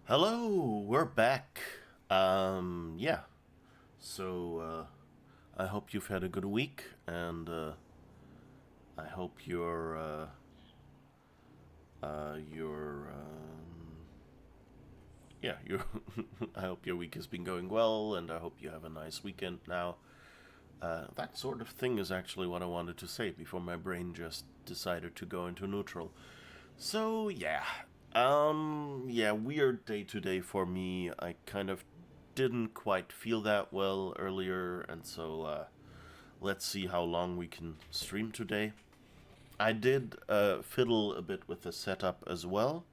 Hello, we're back. Yeah. So, I hope you've had a good week, and I hope yeah, your, I hope your week has been going well, and I hope you have a nice weekend now. That sort of thing is actually what I wanted to say before my brain just decided to go into neutral. So, yeah. Yeah, weird day today for me. I kind of didn't quite feel that well earlier, and so let's see how long we can stream today. I did fiddle a bit with the setup as well,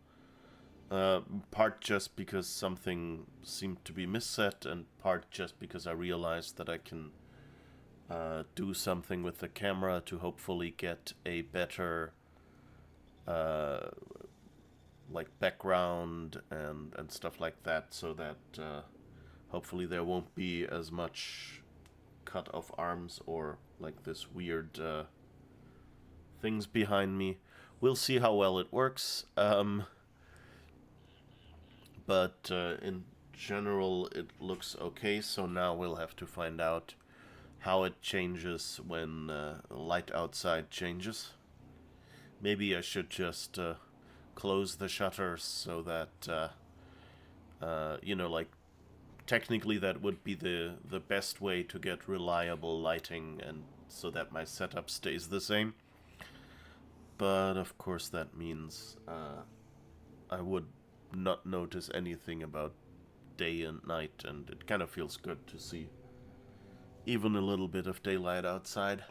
uh, part just because something seemed to be misset, and part just because I realized that I can do something with the camera to hopefully get a better uh, like background and stuff like that, so that hopefully there won't be as much cut off arms or like this weird things behind me. We'll see how well it works. But in general, it looks okay. So now we'll have to find out how it changes when light outside changes. Maybe I should just close the shutters so that like technically that would be the best way to get reliable lighting and so that my setup stays the same. But of course that means I would not notice anything about day and night, and it kind of feels good to see even a little bit of daylight outside.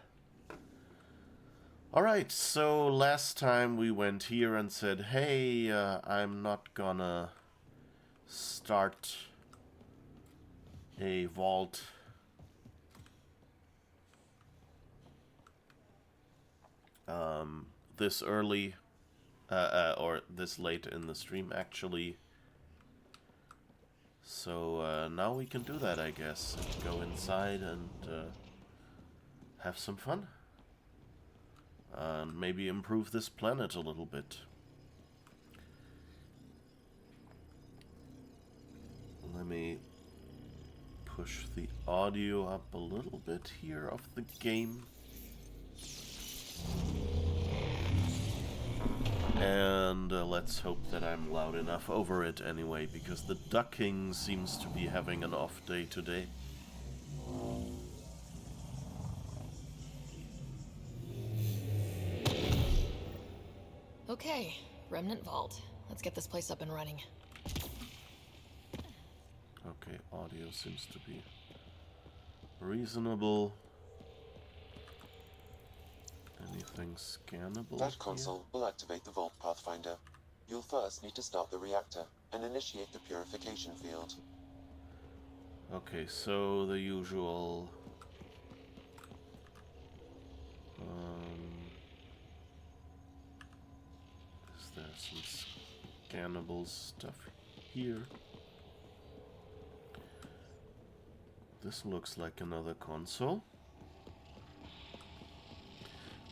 Alright, so last time we went here and said, hey, I'm not gonna start a vault this early, or this late in the stream actually. So now we can do that, I guess. Go inside and have some fun. And maybe improve this planet a little bit. Let me push the audio up a little bit here of the game. And let's hope that I'm loud enough over it anyway, because the ducking seems to be having an off day today. Okay, Remnant Vault. Let's get this place up and running. Okay, audio seems to be reasonable. Anything scannable? That console will activate the Vault Pathfinder. You'll first need to start the reactor and initiate the purification field. Okay, so the usual... is there some scannable stuff here? This looks like another console.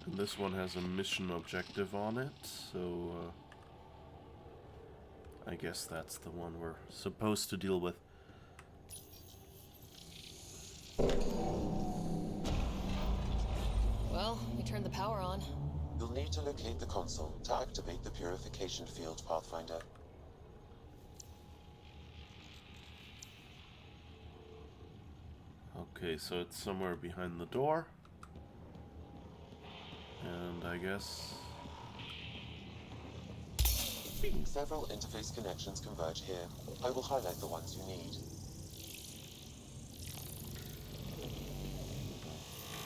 And this one has a mission objective on it, so I guess that's the one we're supposed to deal with. Well, we turned the power on. You'll need to locate the console to activate the purification field, Pathfinder. Okay, so it's somewhere behind the door. And I guess... Several interface connections converge here. I will highlight the ones you need.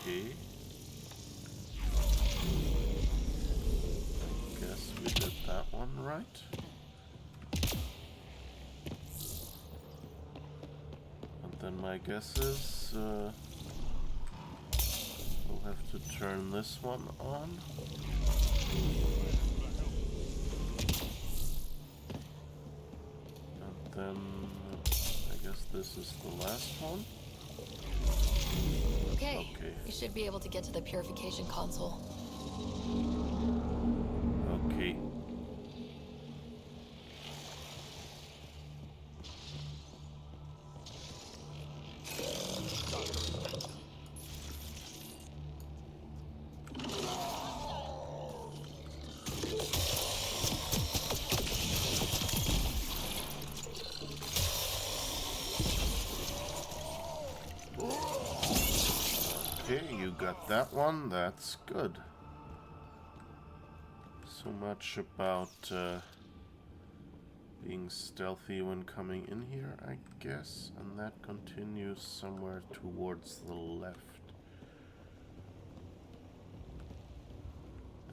Okay. Guess we did that one right. And then my guess is we'll have to turn this one on. And then I guess this is the last one. Okay, Okay. we should be able to get to the purification console. Okay. got that one. That's good. So much about being stealthy when coming in here, I guess. And that continues somewhere towards the left.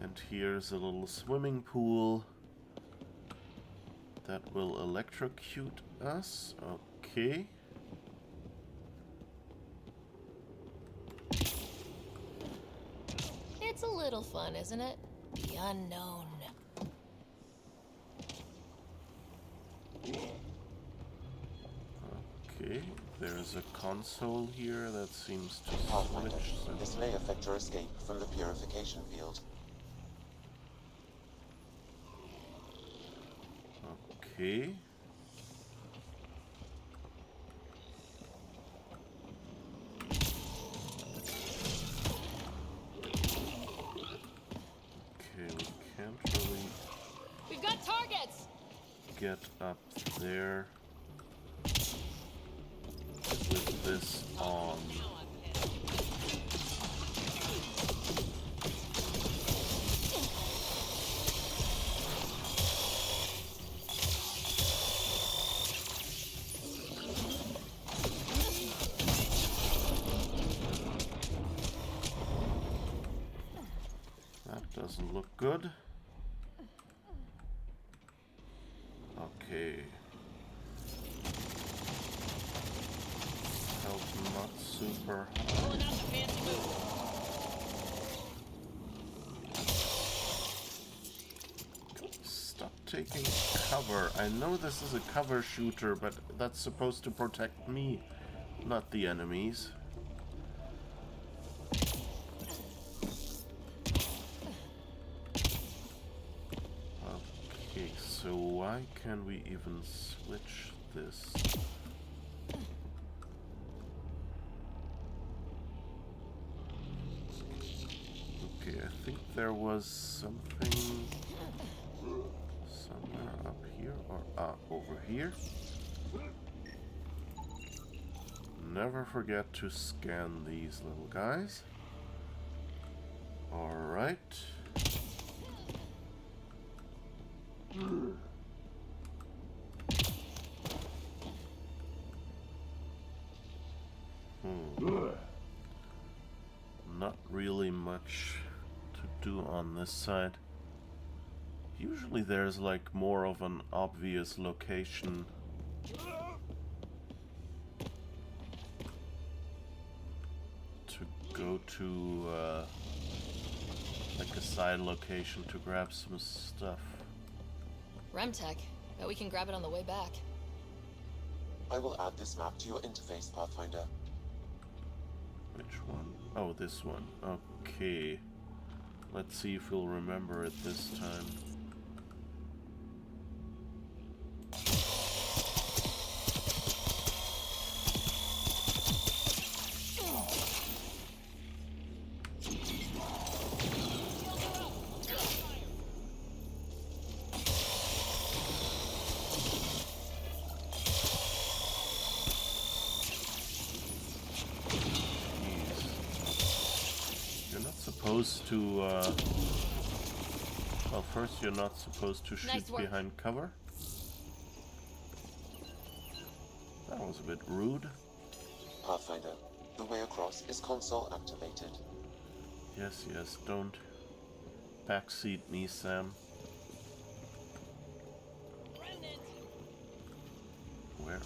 And here's a little swimming pool that will electrocute us. Okay. It's a little fun, isn't it? The unknown. Okay, there's a console here that seems to Pathfinder, switch. this may affect your escape from the purification field. Okay. Okay, we can't really We've got targets! get up there with this on. That doesn't look good. Okay. Health not super high. Pulling out the fancy move. Stop taking cover. I know this is a cover shooter, but that's supposed to protect me, not the enemies. Okay, so why can we even switch this? Okay, I think there was something somewhere up here or over here. Never forget to scan these little guys. Alright. Not really much to do on this side. Usually there's like more of an obvious location. To go to like a side location to grab some stuff. Remtech. Bet we can grab it on the way back. I will add this map to your interface, Pathfinder. Which one? Oh, this one. Okay. Let's see if we'll remember it this time. Supposed to, well, first you're not supposed to shoot Nice work. behind cover. That was a bit rude. Pathfinder, the way across is console activated. Yes, yes, don't backseat me, Sam. Where?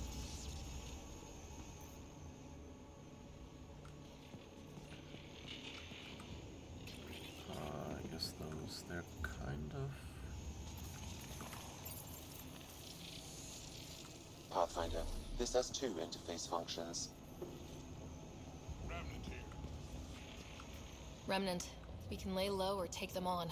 I guess those, they're kind of... Pathfinder, this has two interface functions. Remnant. We can lay low or take them on.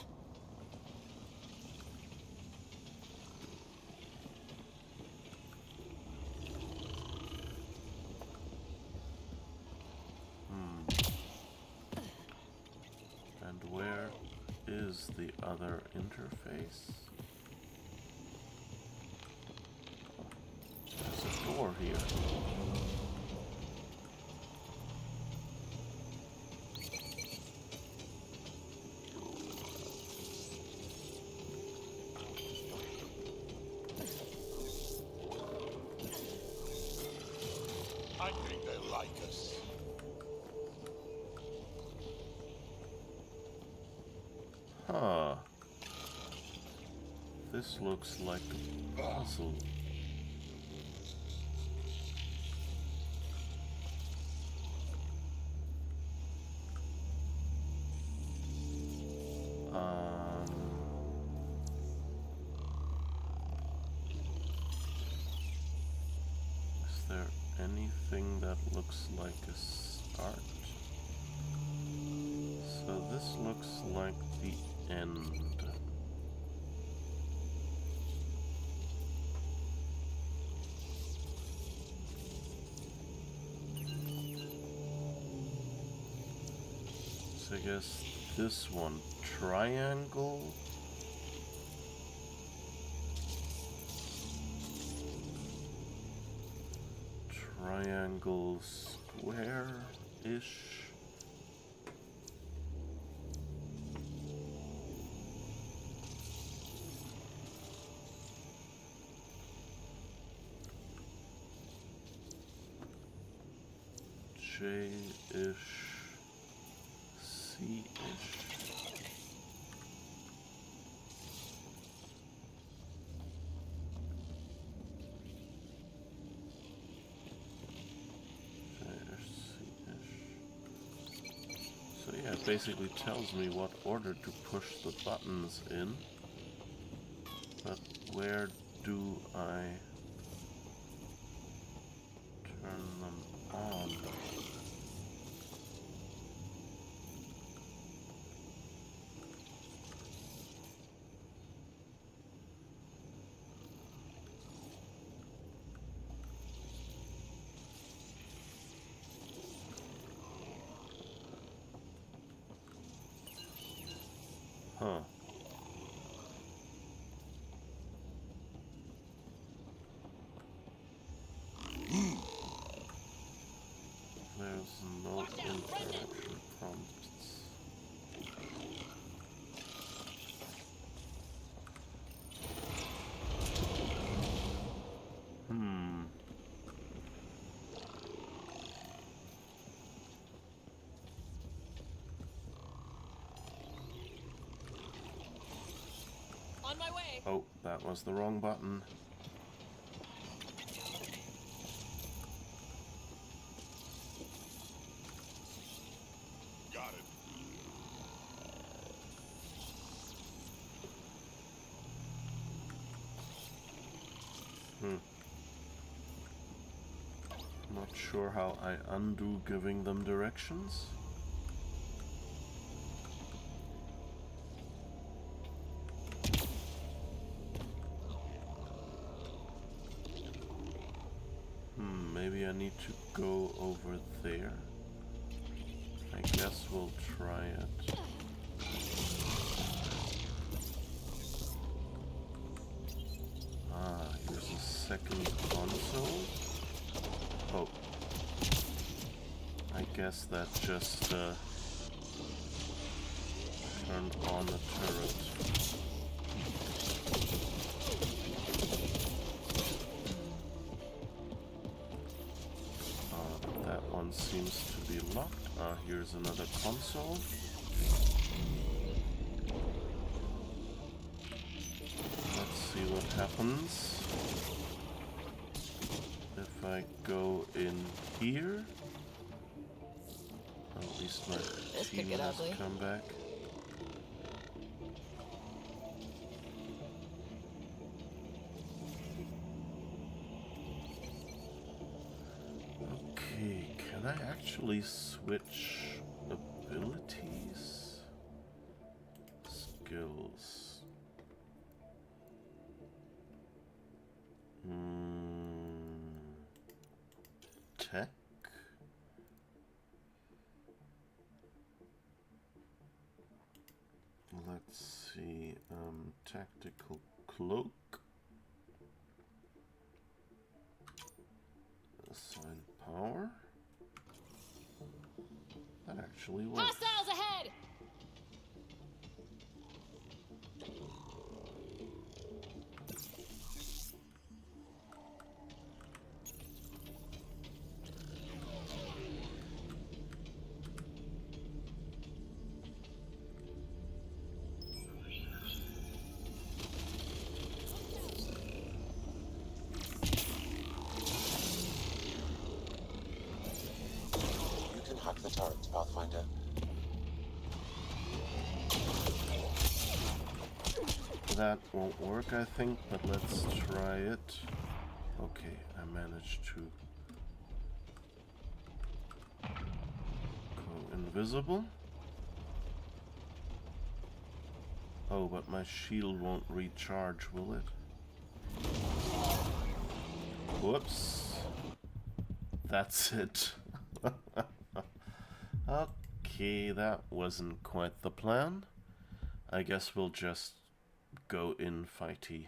And where is the other interface? Oh, there's a door here. think they like us. Huh. This looks like a puzzle. Is there anything that looks like a start? So this looks like the end. So I guess this one, triangle. Triangle, square-ish. J-ish. C-ish. So yeah, it basically tells me what order to push the buttons in, but where do I turn them on? Huh. There's no interaction prompts. On my way. Oh, that was the wrong button. Got it. Not sure how I undo giving them directions. Maybe I need to go over there. I guess we'll try it. Ah, here's a second console. Oh. I guess that just turned on the turret. That one seems to be locked. Ah, here's another console. Let's see what happens if I go in here. At least my This could team get has ugly. come back. Okay, can I actually switch abilities? Skills. Tech? Let's see, tactical cloak. Assign power. That actually works. Hostiles ahead! turrets, Pathfinder. That won't work, I think, but let's try it. Okay, I managed to go invisible. Oh, but my shield won't recharge, will it? Whoops. That's it. Okay, that wasn't quite the plan. I guess we'll just go in fighty.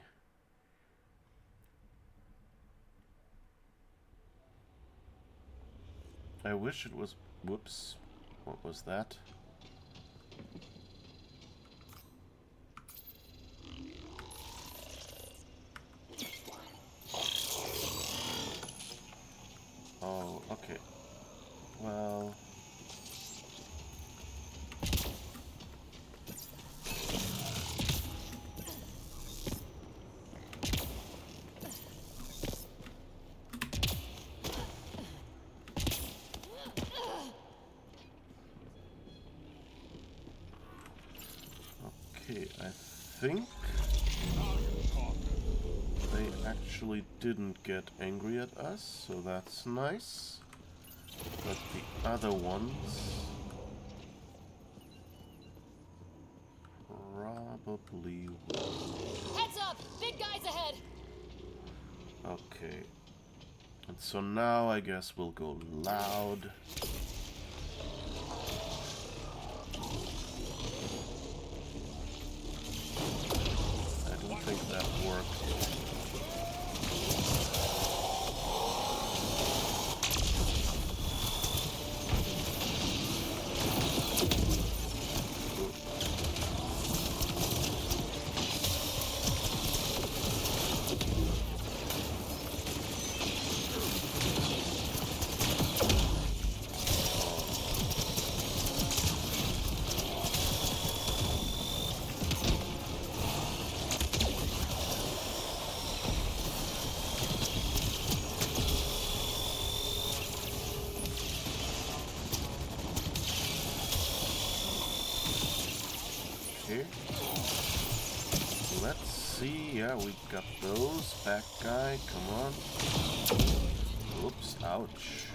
I wish it was... Whoops. What was that? Oh, okay. Well... Okay, I think they actually didn't get angry at us, so that's nice. But the other ones probably will. Heads up! Big guys ahead! Okay. And so now I guess we'll go loud. I don't think that worked. Okay. Let's see. Yeah, we got those. Back guy, come on. Oops, ouch.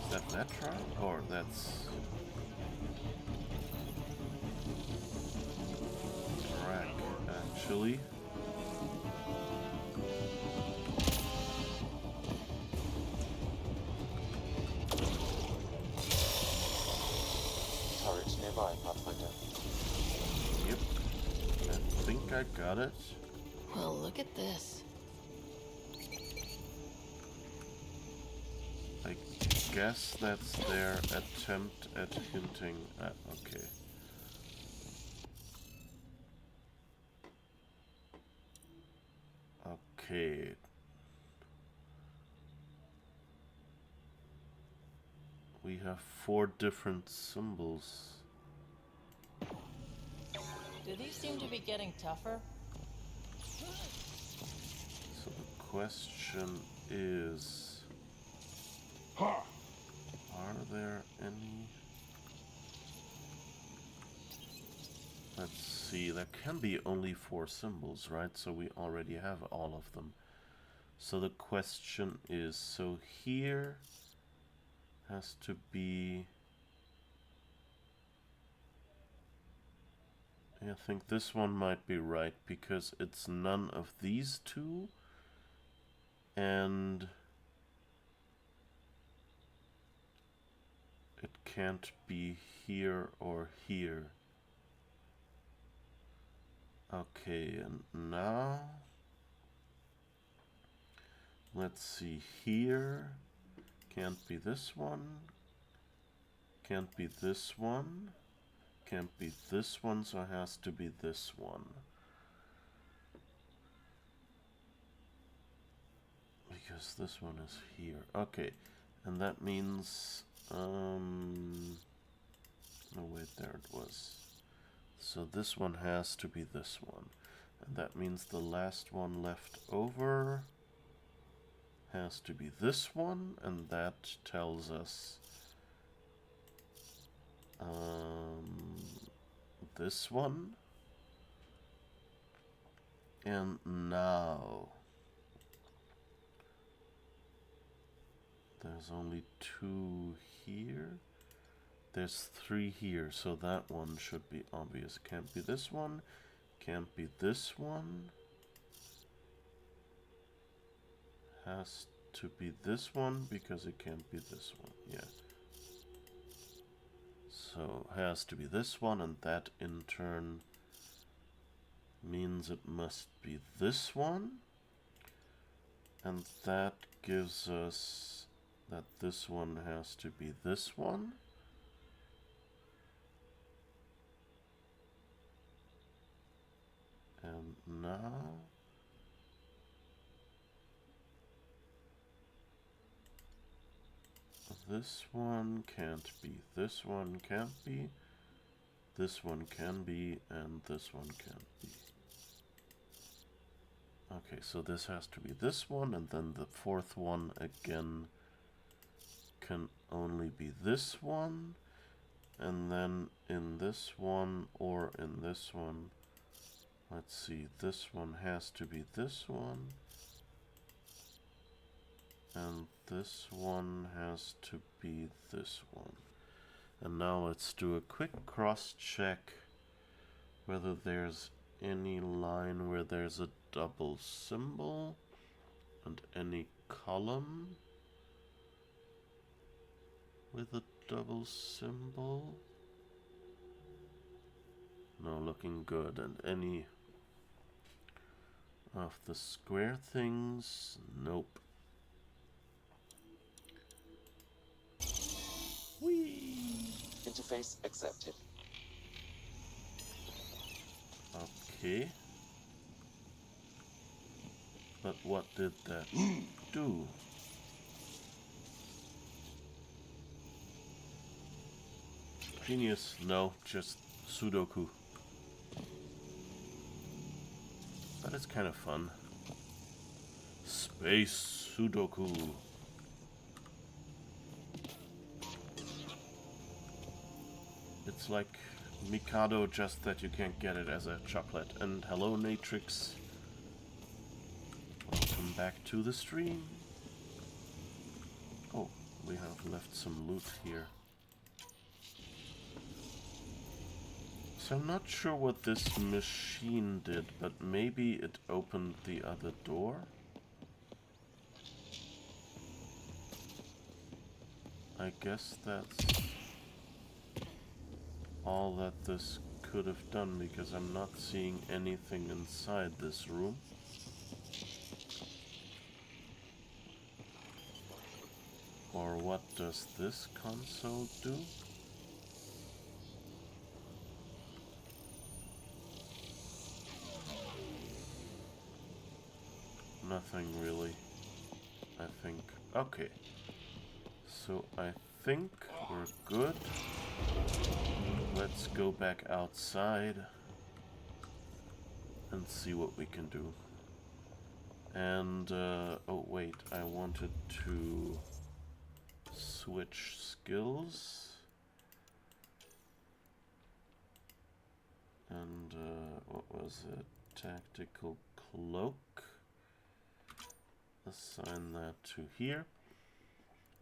Is that Vetra? Or that's... Rack, actually. Turrets nearby, Pathfinder. Yep. I think I got it. Well, look at this. I guess that's their attempt at hinting at... Okay. Okay. We have 4 different symbols. Do these seem to be getting tougher? So the question is... Are there any... Let's see, there can be only 4 symbols, right? So we already have all of them. So the question is, so here has to be... I think this one might be right, because it's none of these two, and it can't be here or here. Okay, and now let's see, here can't be this one, can't be this one, can't be this one, so it has to be this one. Because this one is here. Okay, and that means... oh wait, there it was. So this one has to be this one. And that means the last one left over has to be this one, and that tells us this one. And now there's only 2 here. There's 3 here, so that one should be obvious. Can't be this one. Can't be this one. Has to be this one because it can't be this one. Yeah. So has to be this one, and that in turn means it must be this one. And that gives us that this one has to be this one. And now this one can't be, this one can't be, this one can be, and this one can't be. Okay, so this has to be this one, and then the 4th one again can only be this one, and then in this one or in this one, let's see, this one has to be this one, and this one has to be this one. And now let's do a quick cross-check whether there's any line where there's a double symbol and any column with a double symbol. No, looking good. And any of the square things? Nope. Whee! Interface accepted. Okay. But what did that do? Genius. No, just Sudoku. But it's kind of fun. Space Sudoku. It's like Mikado, just that you can't get it as a chocolate. And hello, Natrix. Welcome back to the stream. Oh, we have left some loot here. So I'm not sure what this machine did, but maybe it opened the other door? I guess that's all that this could have done, because I'm not seeing anything inside this room. Or what does this console do? Nothing really, I think. Okay, so I think we're good. Let's go back outside and see what we can do. And, oh wait, I wanted to switch skills. And, what was it? Tactical cloak. Assign that to here.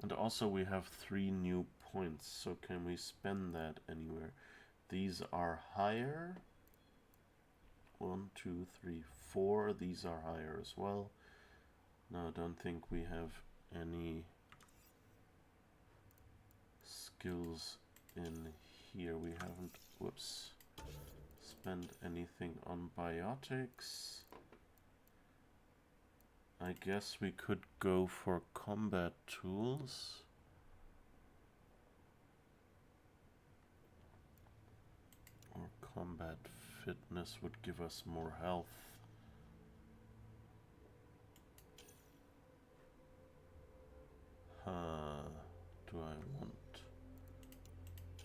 And also we have 3 new points, so can we spend that anywhere? These are higher. 1, 2, 3, 4. These are higher as well. No, I don't think we have any skills in here. We haven't, whoops, spent anything on biotics. I guess we could go for combat tools. Or combat fitness would give us more health. Do I want...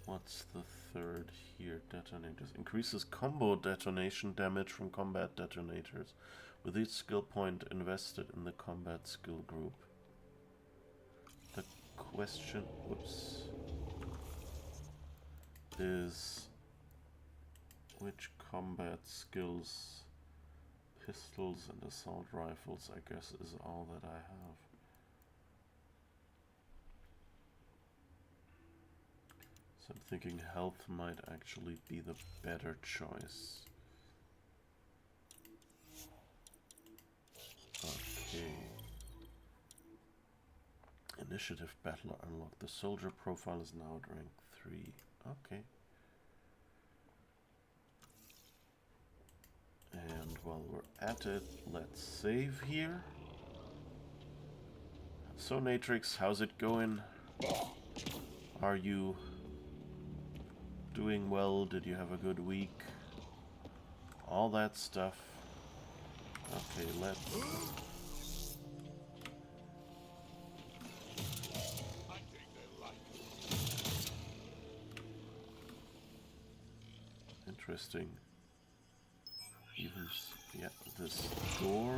What's the third here? Detonators. Increases combo detonation damage from combat detonators with each skill point invested in the combat skill group. question, whoops, is which combat skills, pistols and assault rifles, I guess, is all that I have. So I'm thinking health might actually be the better choice. Okay. Initiative battle unlocked. The soldier profile is now at rank 3. Okay. And while we're at it, let's save here. So Natrix, how's it going? Are you doing well? Did you have a good week? All that stuff. Okay, let's... Interesting. Even, yeah, this door.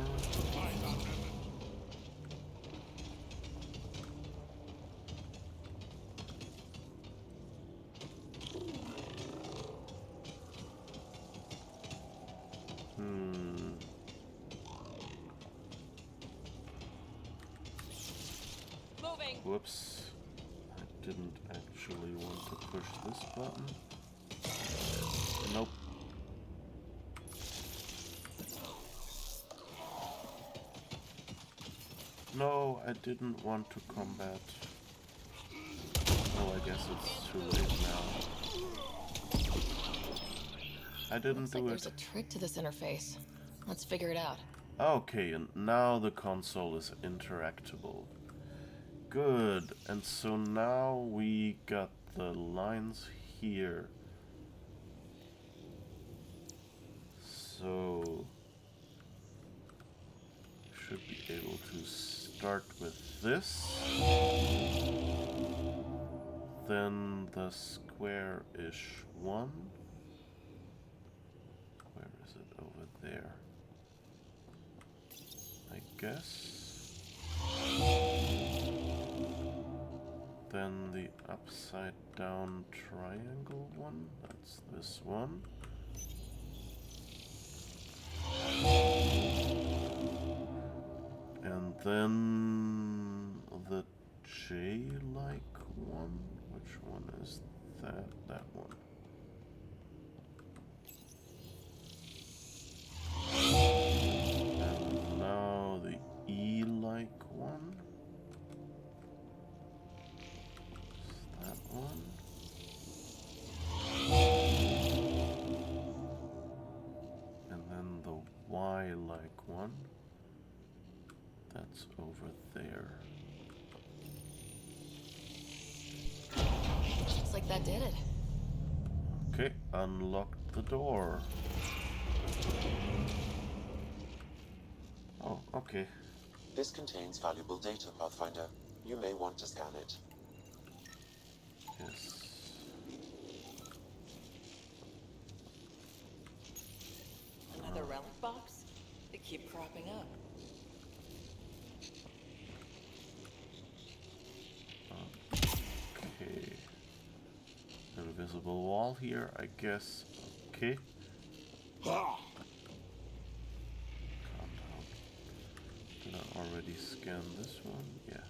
Moving. Whoops. I didn't actually want to push this button. Nope. No, I didn't want to combat. Oh, I guess it's too late now. I didn't Looks do like it. there's a trick to this interface. Let's figure it out. Okay, and now the console is interactable. Good, and so now we got the lines here. So should be able to start with this. Then the square-ish one. Where is it? Over there. I guess. Then the upside down triangle one. That's this one. And then the J-like one. Which one is that? That one. And now the E-like one. Is that one? And then the Y-like one. That's over there. Looks like that did it. Okay, unlocked the door. Oh, okay. This contains valuable data, Pathfinder. You may want to scan it. Yes. Another relic box? They keep cropping up. Okay. Invisible wall here, I guess. Okay. Calm down. Did I already scan this one? Yeah.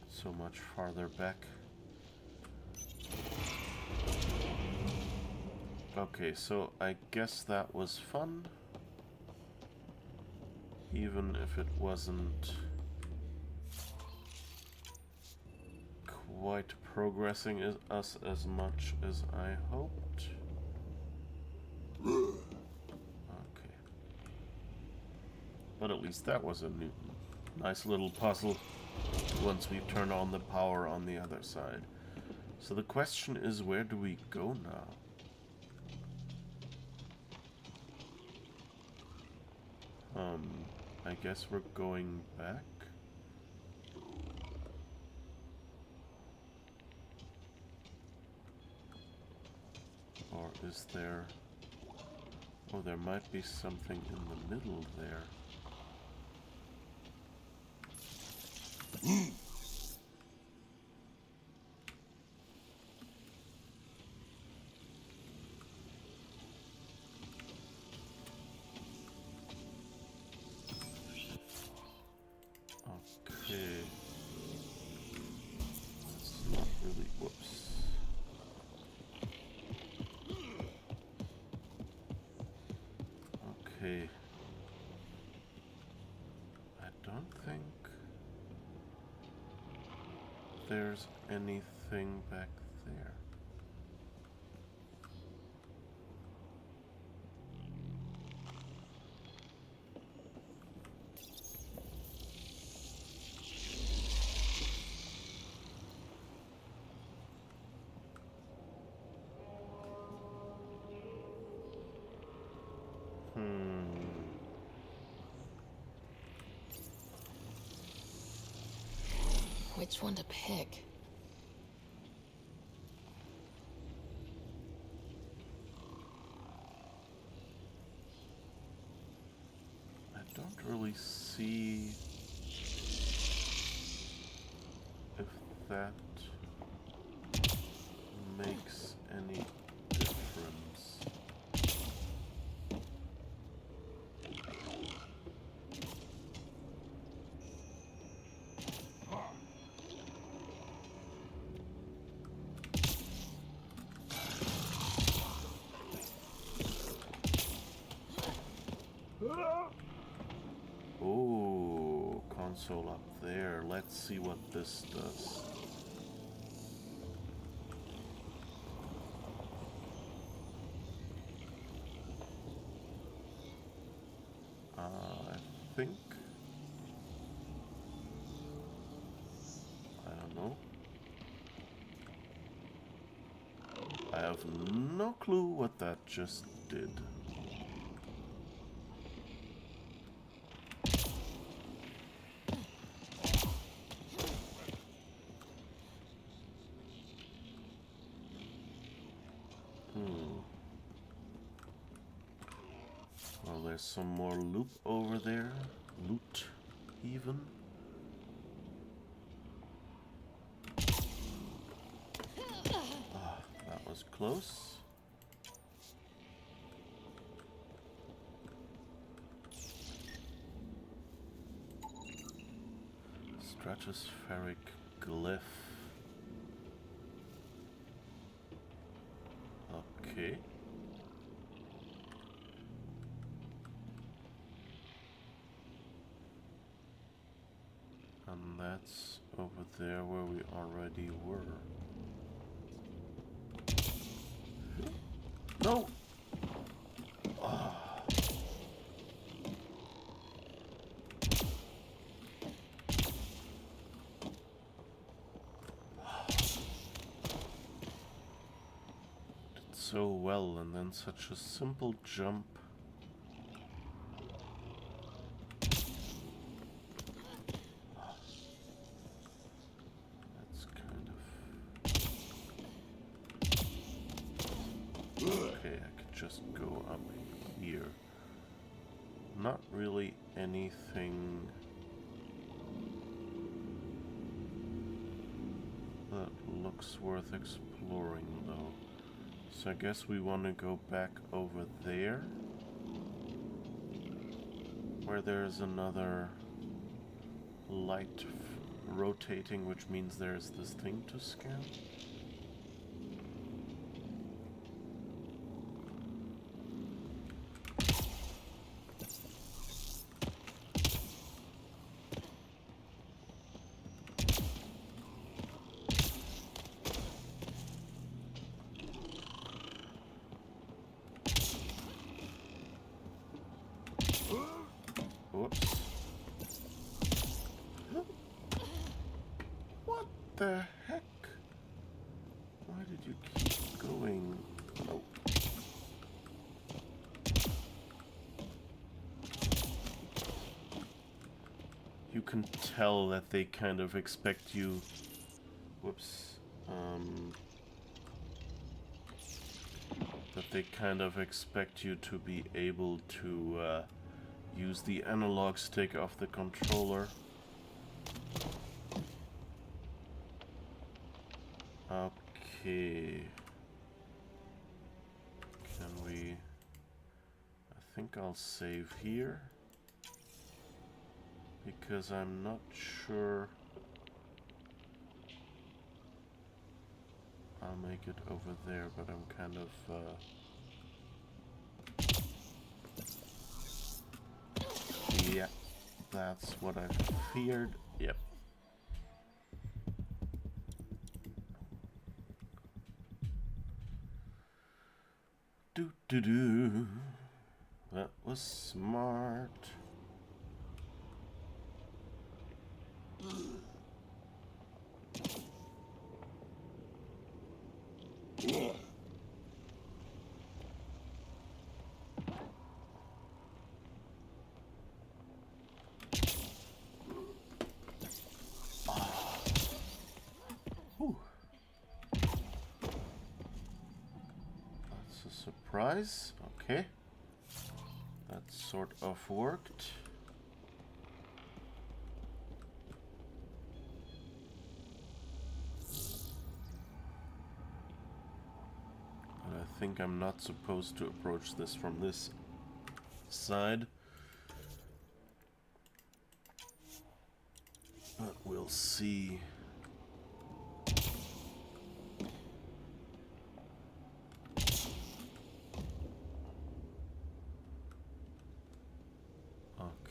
So much farther back. Okay, so I guess that was fun. Even if it wasn't quite progressing us as much as I hoped. Okay. But at least that was a nice little puzzle once we turn on the power on the other side. So the question is, where do we go now? I guess we're going back. Or is there... Oh, there might be something in the middle there. Okay. That's not really. Whoops. Okay. I don't think there's anything back there. Which one to pick? I don't really see if that makes any difference. Oh, console up there. Let's see what this does. I think. I don't know. I have no clue what that just did. Well, there's some more loot over there. Loot, even. Ah, that was close. Stratospheric glyph. Okay. And that's over there where we already were. No! Ah. Did so well, and then such a simple jump. That's kind of... Okay, I could just go up here. Not really anything that looks worth exploring, though. So I guess we want to go back over there, where there's another light rotating, which means there's this thing to scan. Whoops. What the heck? Why did you keep going? Oh. You can tell that they kind of expect you... Whoops. That they kind of expect you to be able to use the analog stick of the controller. Okay. Can we... I think I'll save here. Because I'm not sure I'll make it over there, but I'm kind of... Yeah, that's what I feared. Yep. Do. That was smart. That's a surprise. Okay. That sort of worked. And I think I'm not supposed to approach this from this side. But we'll see.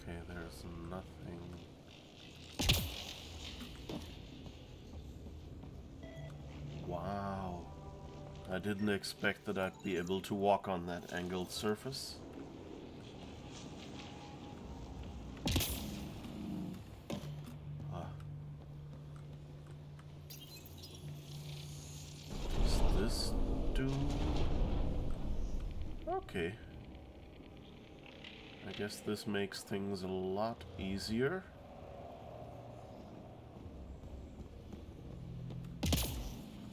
Okay, there's nothing. Wow. I didn't expect that I'd be able to walk on that angled surface. Does this do? Okay. I guess this makes things a lot easier.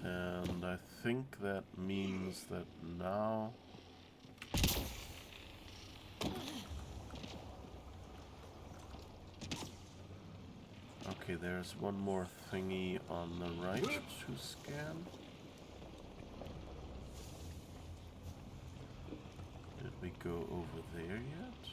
And I think that means that now... Okay, there's one more thingy on the right to scan. Did we go over there yet?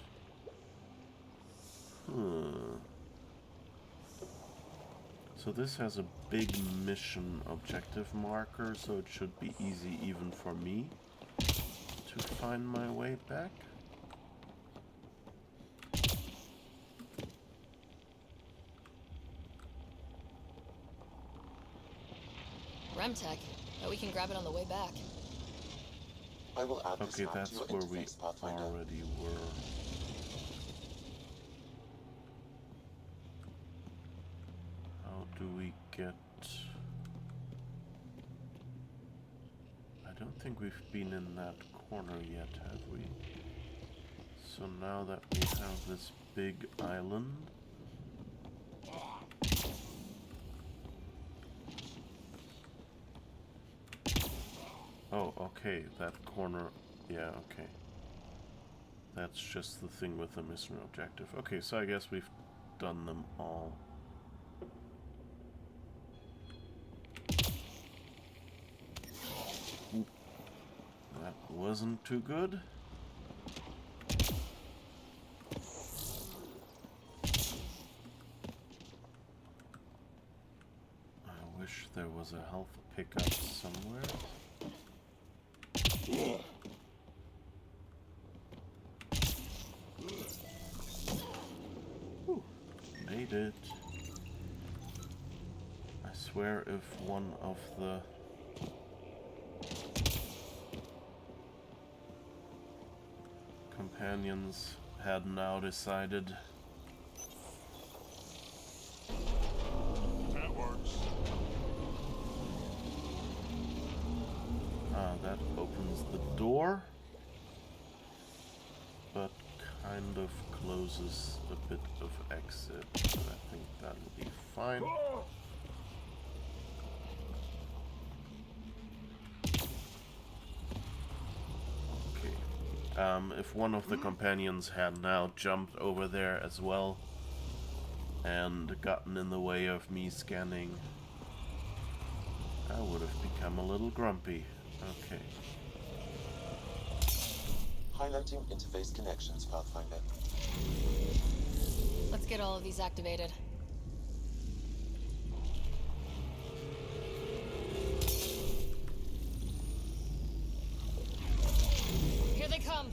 So this has a big mission objective marker, so it should be easy even for me to find my way back. Remtech, but we can grab it on the way back. I will add this Okay, map that's to your where we interface, Pathfinder. already were. How do we get... I don't think we've been in that corner yet, have we? So now that we have this big island... Oh, okay, that corner... Yeah, okay. That's just the thing with the mission objective. Okay, so I guess we've done them all. Oop. That wasn't too good. I wish there was a health pickup somewhere. Whew, made it. I swear if one of the companions had now decided. That works. That opens the door, but kind of closes a bit of exit. But I think that'll be fine. Okay. If one of the companions had now jumped over there as well and gotten in the way of me scanning, I would have become a little grumpy. Okay. Highlighting interface connections, Pathfinder. Let's get all of these activated. Here they come!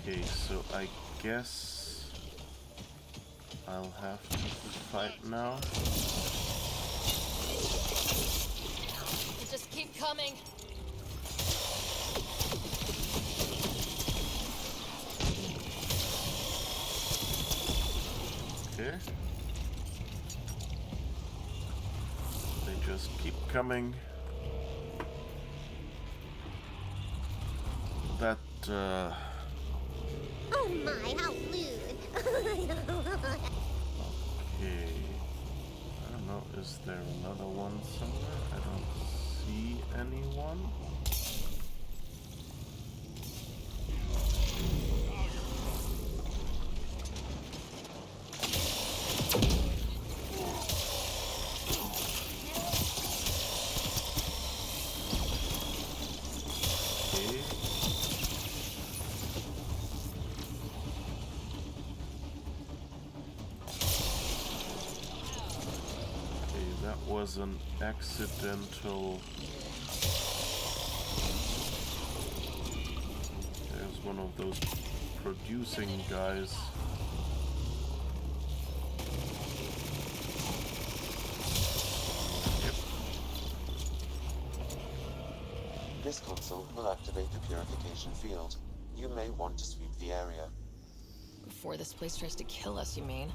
Okay, so I guess I'll have to fight now. Just keep coming! Okay. They just keep coming. That, Oh my, how rude. okay. I don't know, is there another one somewhere? I don't see anyone. Was an accidental. There's one of those producing guys. Yep. This console will activate the purification field. You may want to sweep the area. Before this place tries to kill us, you mean?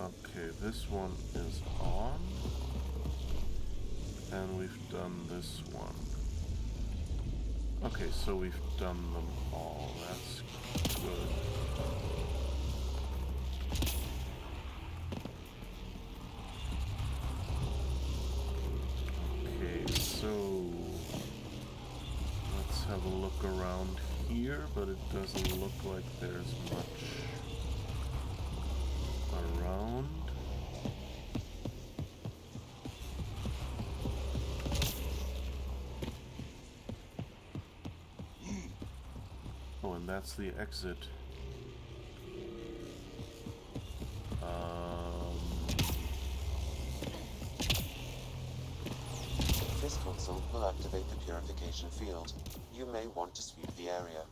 Okay, this one is on, and we've done this one. Okay, so we've done them all. That's good. Okay, so let's have a look around here, but it doesn't look like there's much around. Oh, and that's the exit. This console will activate the purification field. You may want to sweep the area.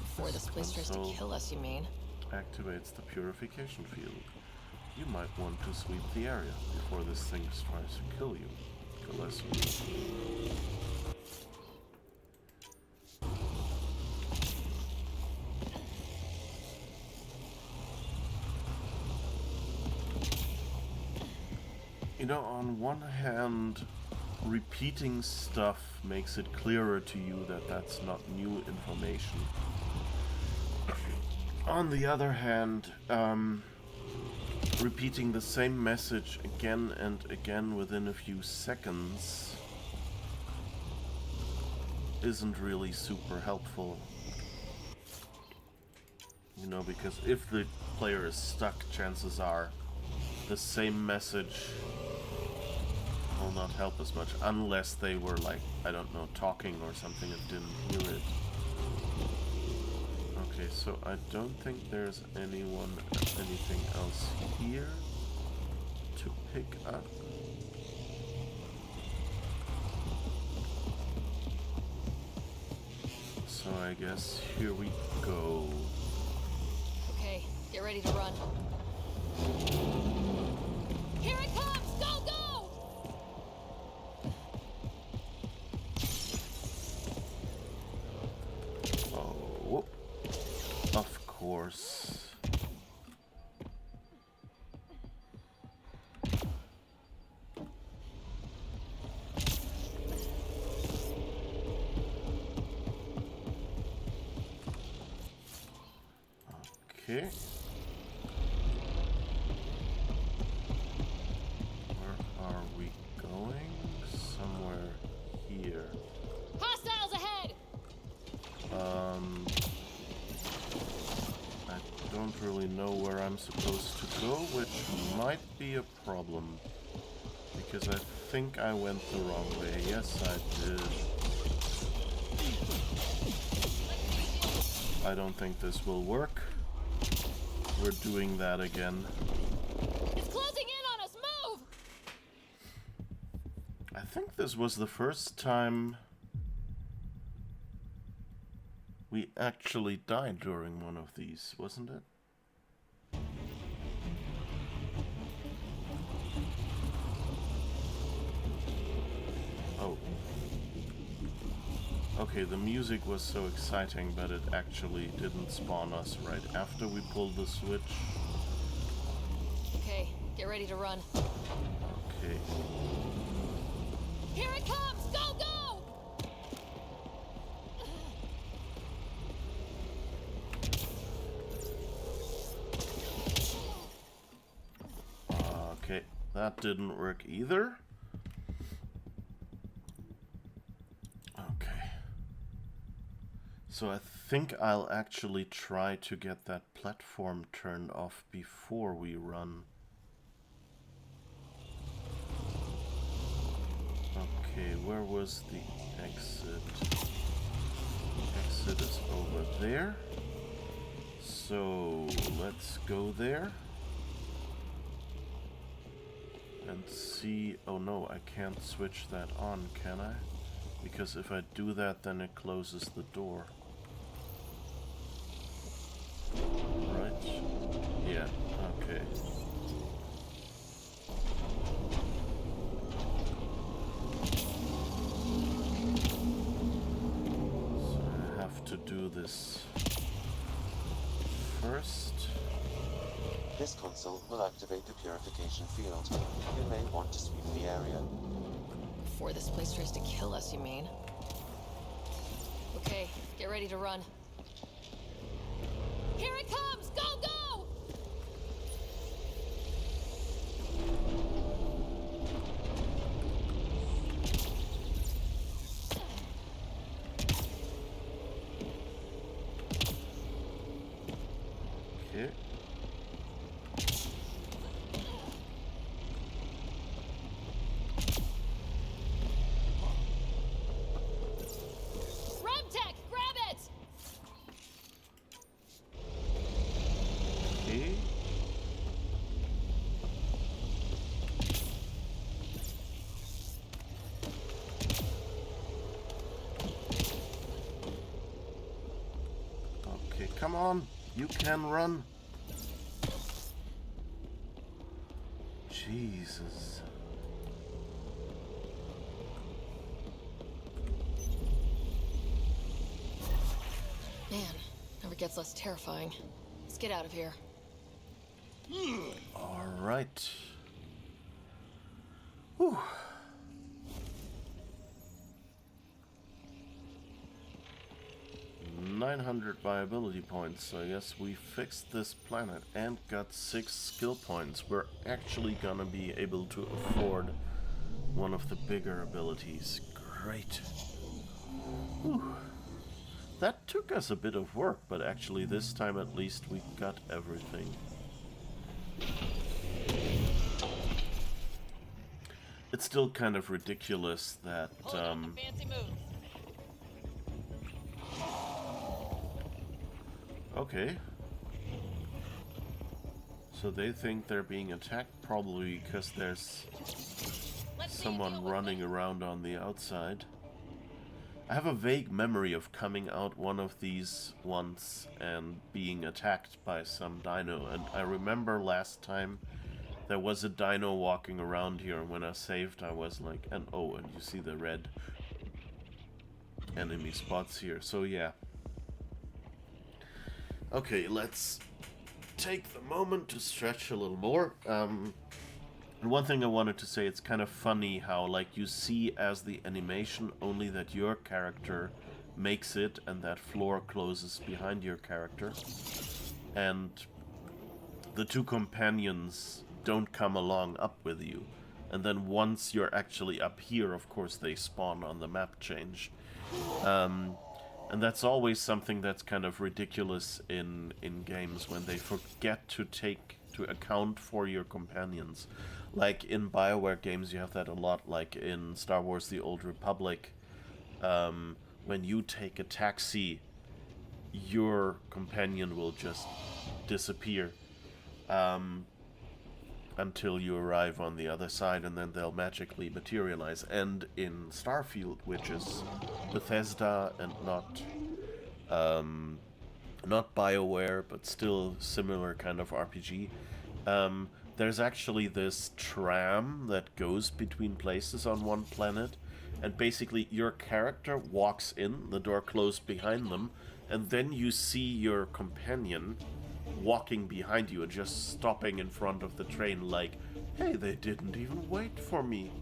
Before this place tries to kill us, you mean? Activates the purification field. You might want to sweep the area before this thing tries to kill you. Unless you... You know, on one hand, repeating stuff makes it clearer to you that that's not new information. On the other hand, repeating the same message again and again within a few seconds isn't really super helpful. You know, because if the player is stuck, chances are the same message will not help as much, unless they were, like, I don't know, talking or something and didn't hear it. Okay, so I don't think there's anything else here to pick up. So I guess here we go. Okay, get ready to run. Here it comes! Go, go! Oh, of course. Okay. Where are we going? Somewhere here. Hostiles ahead! I don't really know where I'm supposed to go, which might be a problem. Because I think I went the wrong way. Yes, I did. I don't think this will work. We're doing that again. It's closing in on us! Move! I think this was the first time we actually died during one of these, wasn't it? Oh. Okay, the music was so exciting, but it actually didn't spawn us right after we pulled the switch. Okay, get ready to run. Okay. Here it comes! Go, go! Okay, that didn't work either. Okay. So I think I'll actually try to get that platform turned off before we run. Okay, where was the exit? Exit is over there. So let's go there. And see... Oh no, I can't switch that on, can I? Because if I do that, then it closes the door. Right? Yeah, okay. So I have to do this first. This console will activate the purification field. You may want to sweep the area. Before this place tries to kill us, you mean? Okay, get ready to run. Here it comes! Go, go! Okay. Remtech, grab it! Okay. Okay, come on. You can run. Jesus. Man, never gets less terrifying. Let's get out of here. All right. Whew. $900 viability points, so yes, we fixed this planet and got 6 skill points. We're actually gonna be able to afford one of the bigger abilities. Great. Whew. That took us a bit of work, but actually this time at least we got everything. It's still kind of ridiculous that Fancy moves. okay. So they think they're being attacked probably because there's someone running around on the outside. I have a vague memory of coming out one of these once and being attacked by some dino, and I remember last time there was a dino walking around here, and when I saved I was like, and oh, and you see the red enemy spots here, so yeah. Okay, let's take the moment to stretch a little more. And one thing I wanted to say, it's kind of funny how, like, you see as the animation only that your character makes it and that floor closes behind your character. and the two companions don't come along up with you. And then once you're actually up here, of course, they spawn on the map change. And that's always something that's kind of ridiculous in games, when they forget to account for your companions. Like in BioWare games, you have that a lot, like in Star Wars The Old Republic. When you take a taxi, your companion will just disappear until you arrive on the other side, and then they'll magically materialize. And in Starfield, which is Bethesda and not BioWare, but still similar kind of RPG, there's actually this tram that goes between places on one planet, and basically your character walks in, the door closed behind them, and then you see your companion walking behind you and just stopping in front of the train like, hey, they didn't even wait for me.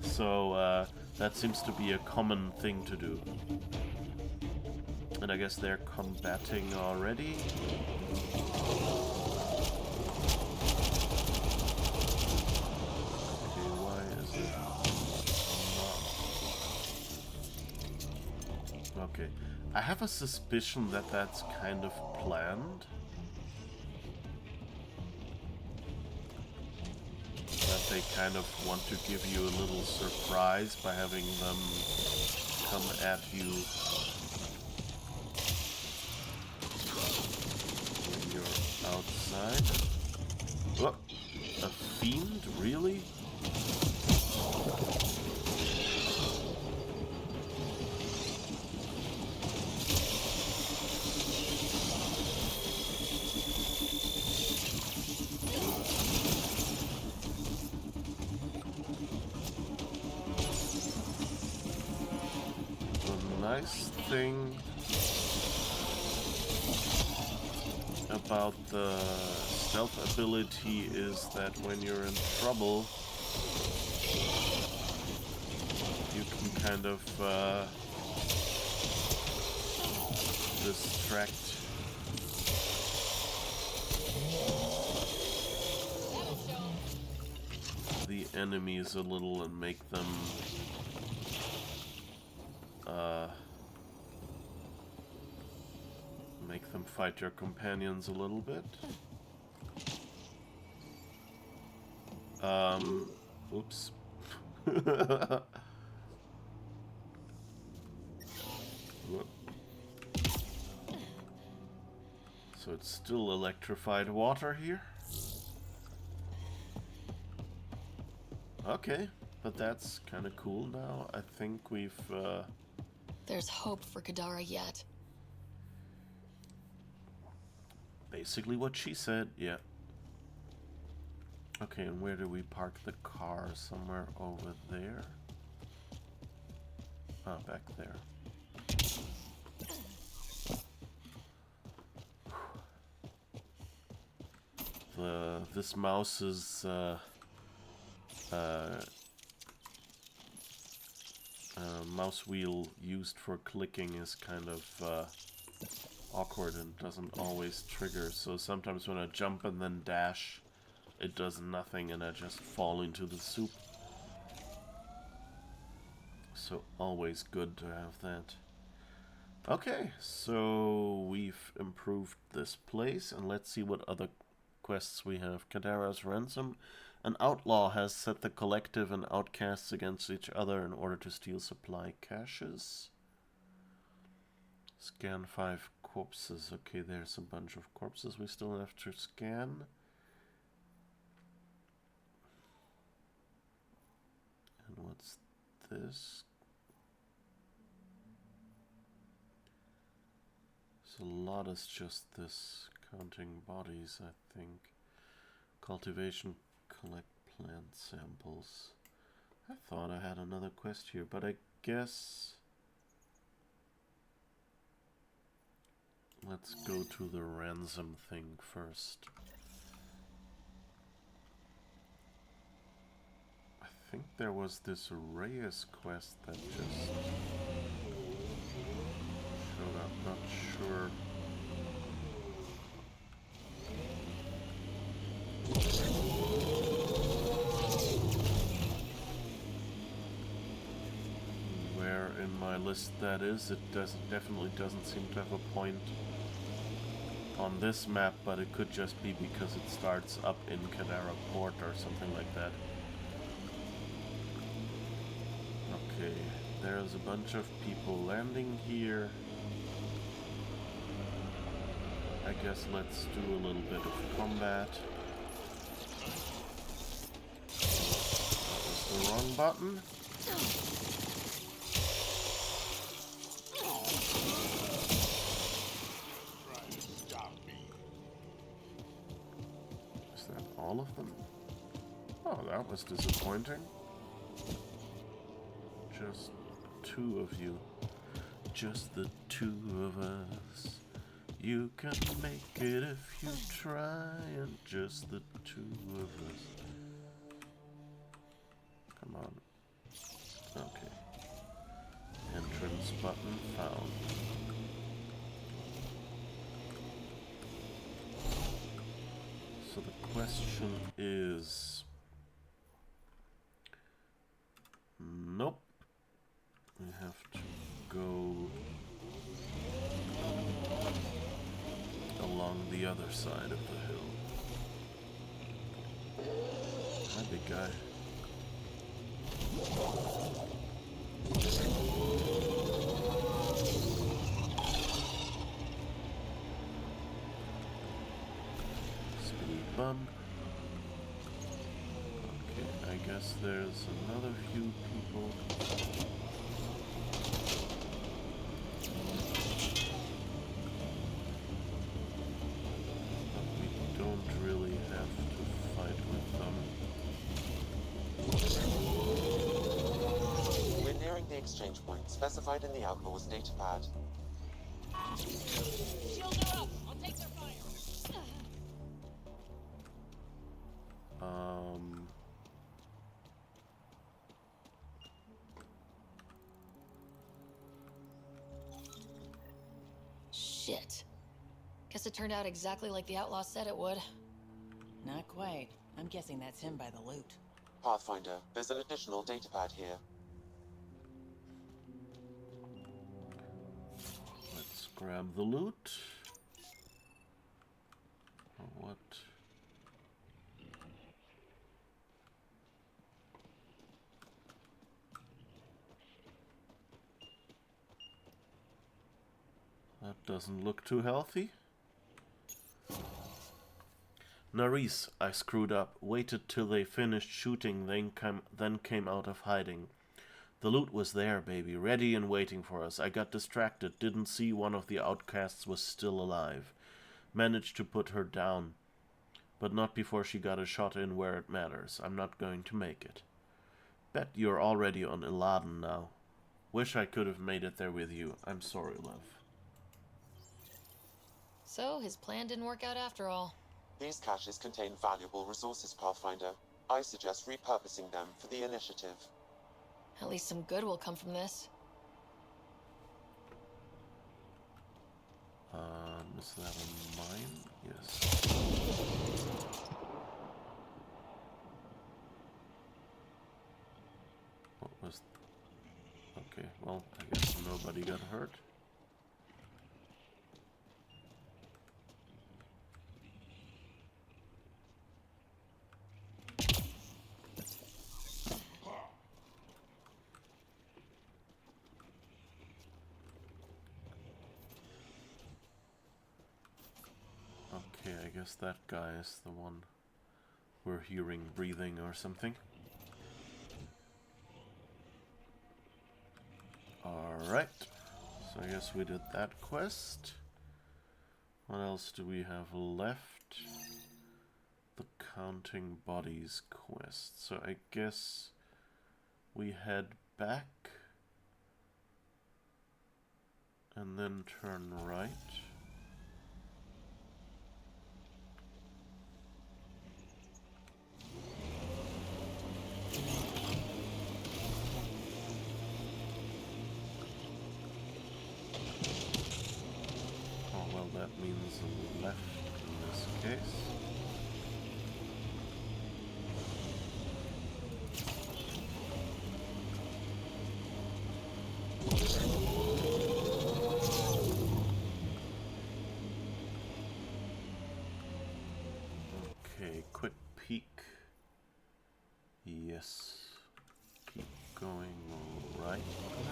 So that seems to be a common thing to do. And I guess they're combating already. Okay, why is it not? Okay, I have a suspicion that that's kind of planned. That they kind of want to give you a little surprise by having them come at you when you're outside. Oh, a fiend? Really? Nice thing about the stealth ability is that when you're in trouble, you can kind of distract the enemies a little and make them fight your companions a little bit. Oops. So it's still electrified water here. Okay, but that's kind of cool now. I think we've There's hope for Kadara yet. basically what she said, yeah. Okay, and where do we park the car? Somewhere over there? Oh, back there. This mouse's mouse wheel used for clicking is kind of awkward and doesn't always trigger, so sometimes when I jump and then dash, it does nothing and I just fall into the soup. So always good to have that. Okay, so we've improved this place, and let's see what other quests we have. Kadara's ransom. An outlaw has set the collective and outcasts against each other in order to steal supply caches. Scan 5 corpses. Okay, there's a bunch of corpses we still have to scan. And what's this? So a lot is just this, counting bodies, I think. Cultivation, collect plant samples. I thought I had another quest here, but I guess let's go to the ransom thing first. I think there was this Reyes quest that just showed up, not sure list that is. It definitely doesn't seem to have a point on this map, but it could just be because it starts up in Kadara Port or something like that. Okay, there's a bunch of people landing here. I guess let's do a little bit of combat. That was the wrong button. Is that all of them? Oh, that was disappointing. Just two of you. Just the two of us. You can make it if you try, and just the two of us. Come on. Okay. Entrance button found. So the question is... Nope. We have to go along the other side of the hill. Hi, big guy. Speed bump. Okay, I guess there's another few people. But we don't really have to fight with them. We're nearing the exchange point specified in the Outlaw's datapad. Shields are up. I'll take their fire. Shit. Guess it turned out exactly like the outlaw said it would. Not quite. I'm guessing that's him by the loot. Pathfinder, there's an additional datapad here. Let's grab the loot. What? That doesn't look too healthy. Nerys, I screwed up. Waited till they finished shooting, then came out of hiding. The loot was there, baby, ready and waiting for us. I got distracted, didn't see one of the outcasts was still alive. Managed to put her down, but not before she got a shot in where it matters. I'm not going to make it. Bet you're already on Iladen now. Wish I could have made it there with you. I'm sorry, love. So, his plan didn't work out after all. These caches contain valuable resources, Pathfinder. I suggest repurposing them for the initiative. At least some good will come from this. Is that a mine? Yes. What was... Okay, well, I guess nobody got hurt. Okay, I guess that guy is the one we're hearing breathing or something. Alright, so I guess we did that quest. What else do we have left? The Counting Bodies quest. So I guess we head back and then turn right. That means a left in this case. guess keep going right now.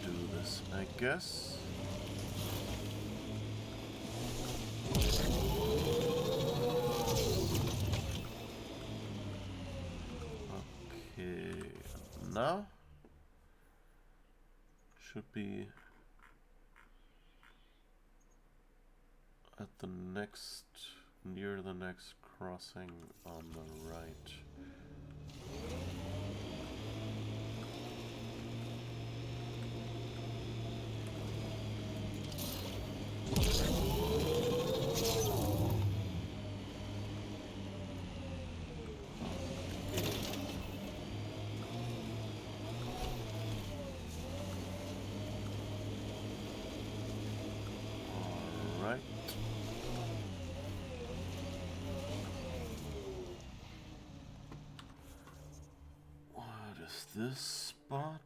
Do this, I guess. Okay, now should be at the next, near the next crossing on the right. Alright. What is this spot?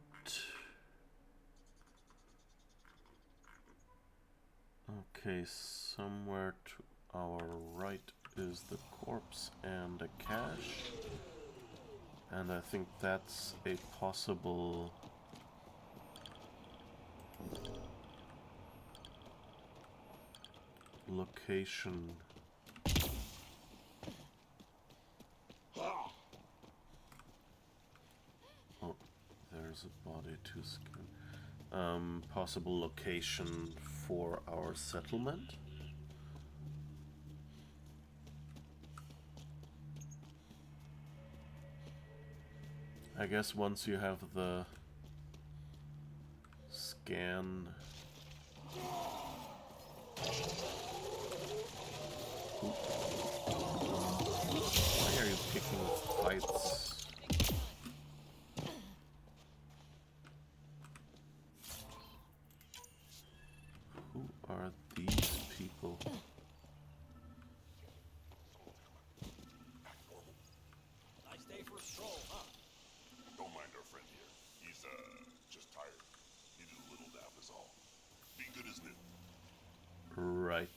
Okay, somewhere to our right is the corpse and a cache. And I think that's a possible location. Oh, there's a body to scan. Possible location for our settlement. I guess once you have the scan. Why are you picking fights? Who are these people? Nice day for a stroll, huh? Don't mind our friend here. He's, just tired. Needed a little nap is all. Be good as new. Right.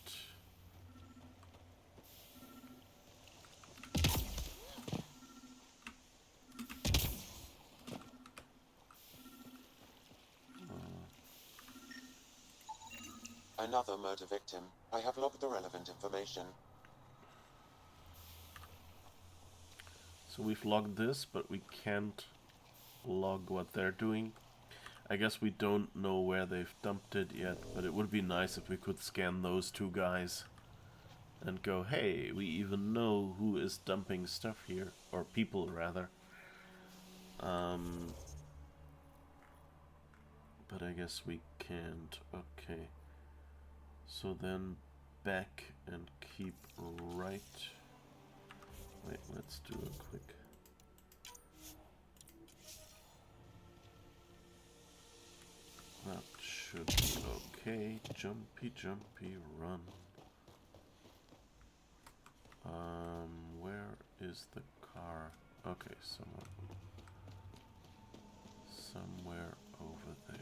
Another murder victim. I have logged the relevant information. So we've logged this, but we can't log what they're doing. I guess we don't know where they've dumped it yet, but it would be nice if we could scan those two guys and go, hey, we even know who is dumping stuff here, or people rather. But I guess we can't. Okay. So then back and keep right. Wait, let's do a quick. That should be okay. Jumpy, jumpy, run. Where is the car? Okay, somewhere over there.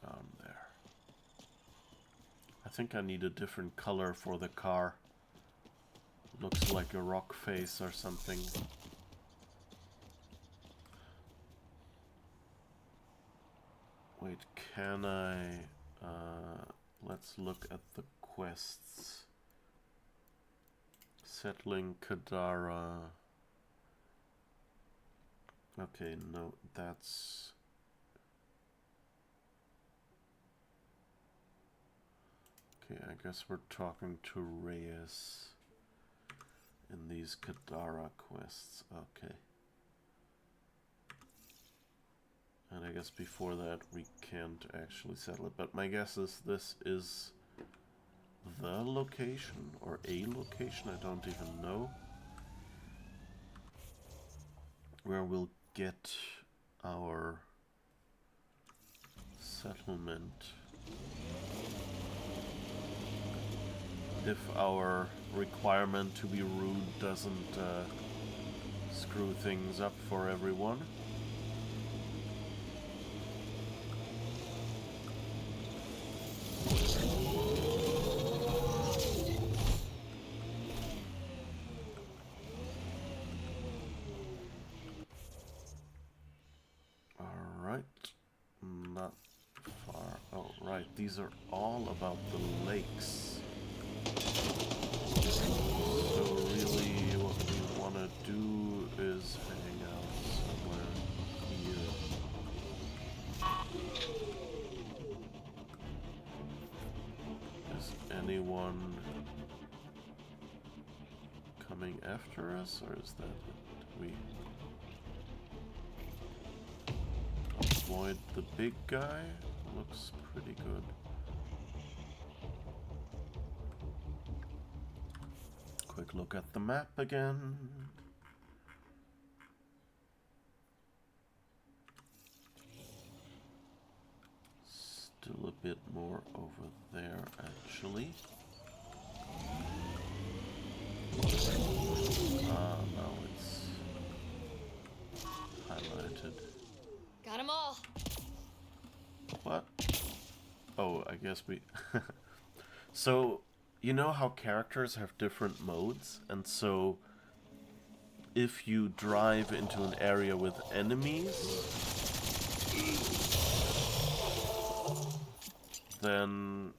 Down there. I think I need a different color for the car. Looks like a rock face or something. Wait, can I... let's look at the quests. Settling Kadara. Okay, no, that's... Okay, I guess we're talking to Reyes in these Kadara quests. Okay. And I guess before that we can't actually settle it, but my guess is this is the location, or a location, I don't even know, where we'll get our settlement if our requirement to be rude doesn't screw things up for everyone. Alright, not far. Oh, right, these are all about the lakes. So really what we want to do is hang out somewhere here. Is anyone coming after us, or is that we avoid the big guy? Looks pretty good. Quick look at the map again. Still a bit more over there, actually. Ah, now it's highlighted. Got them all. What? Oh, I guess we... So, you know how characters have different modes? And so, if you drive into an area with enemies, then...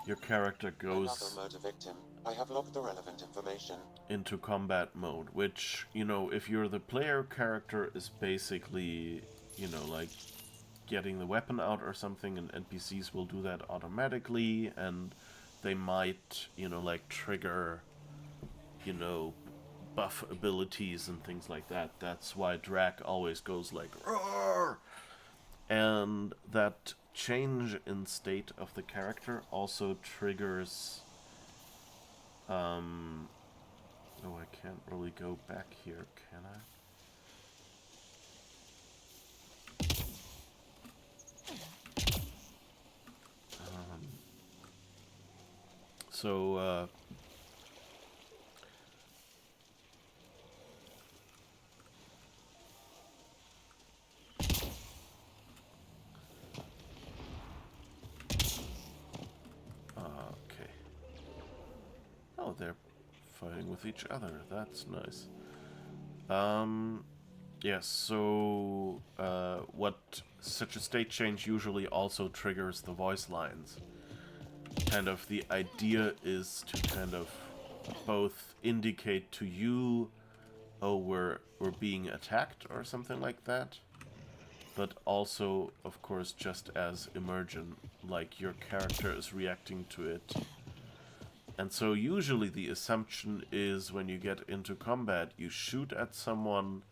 your character goes Another murder victim. I have logged the relevant information. into combat mode, which, you know, if you're the player character, is basically, you know, like getting the weapon out or something, and NPCs will do that automatically, and they might, you know, like trigger, you know, buff abilities and things like that. That's why Drac always goes like, roar! And that change in state of the character also triggers... Oh, I can't really go back here, can I? So, okay. Oh, they're fighting with each other. That's nice. Yes, so what such a state change usually also triggers the voice lines. Kind of the idea is to kind of both indicate to you, oh, we're being attacked or something like that, but also, of course, just as immersion, like your character is reacting to it. And so usually the assumption is when you get into combat, you shoot at someone,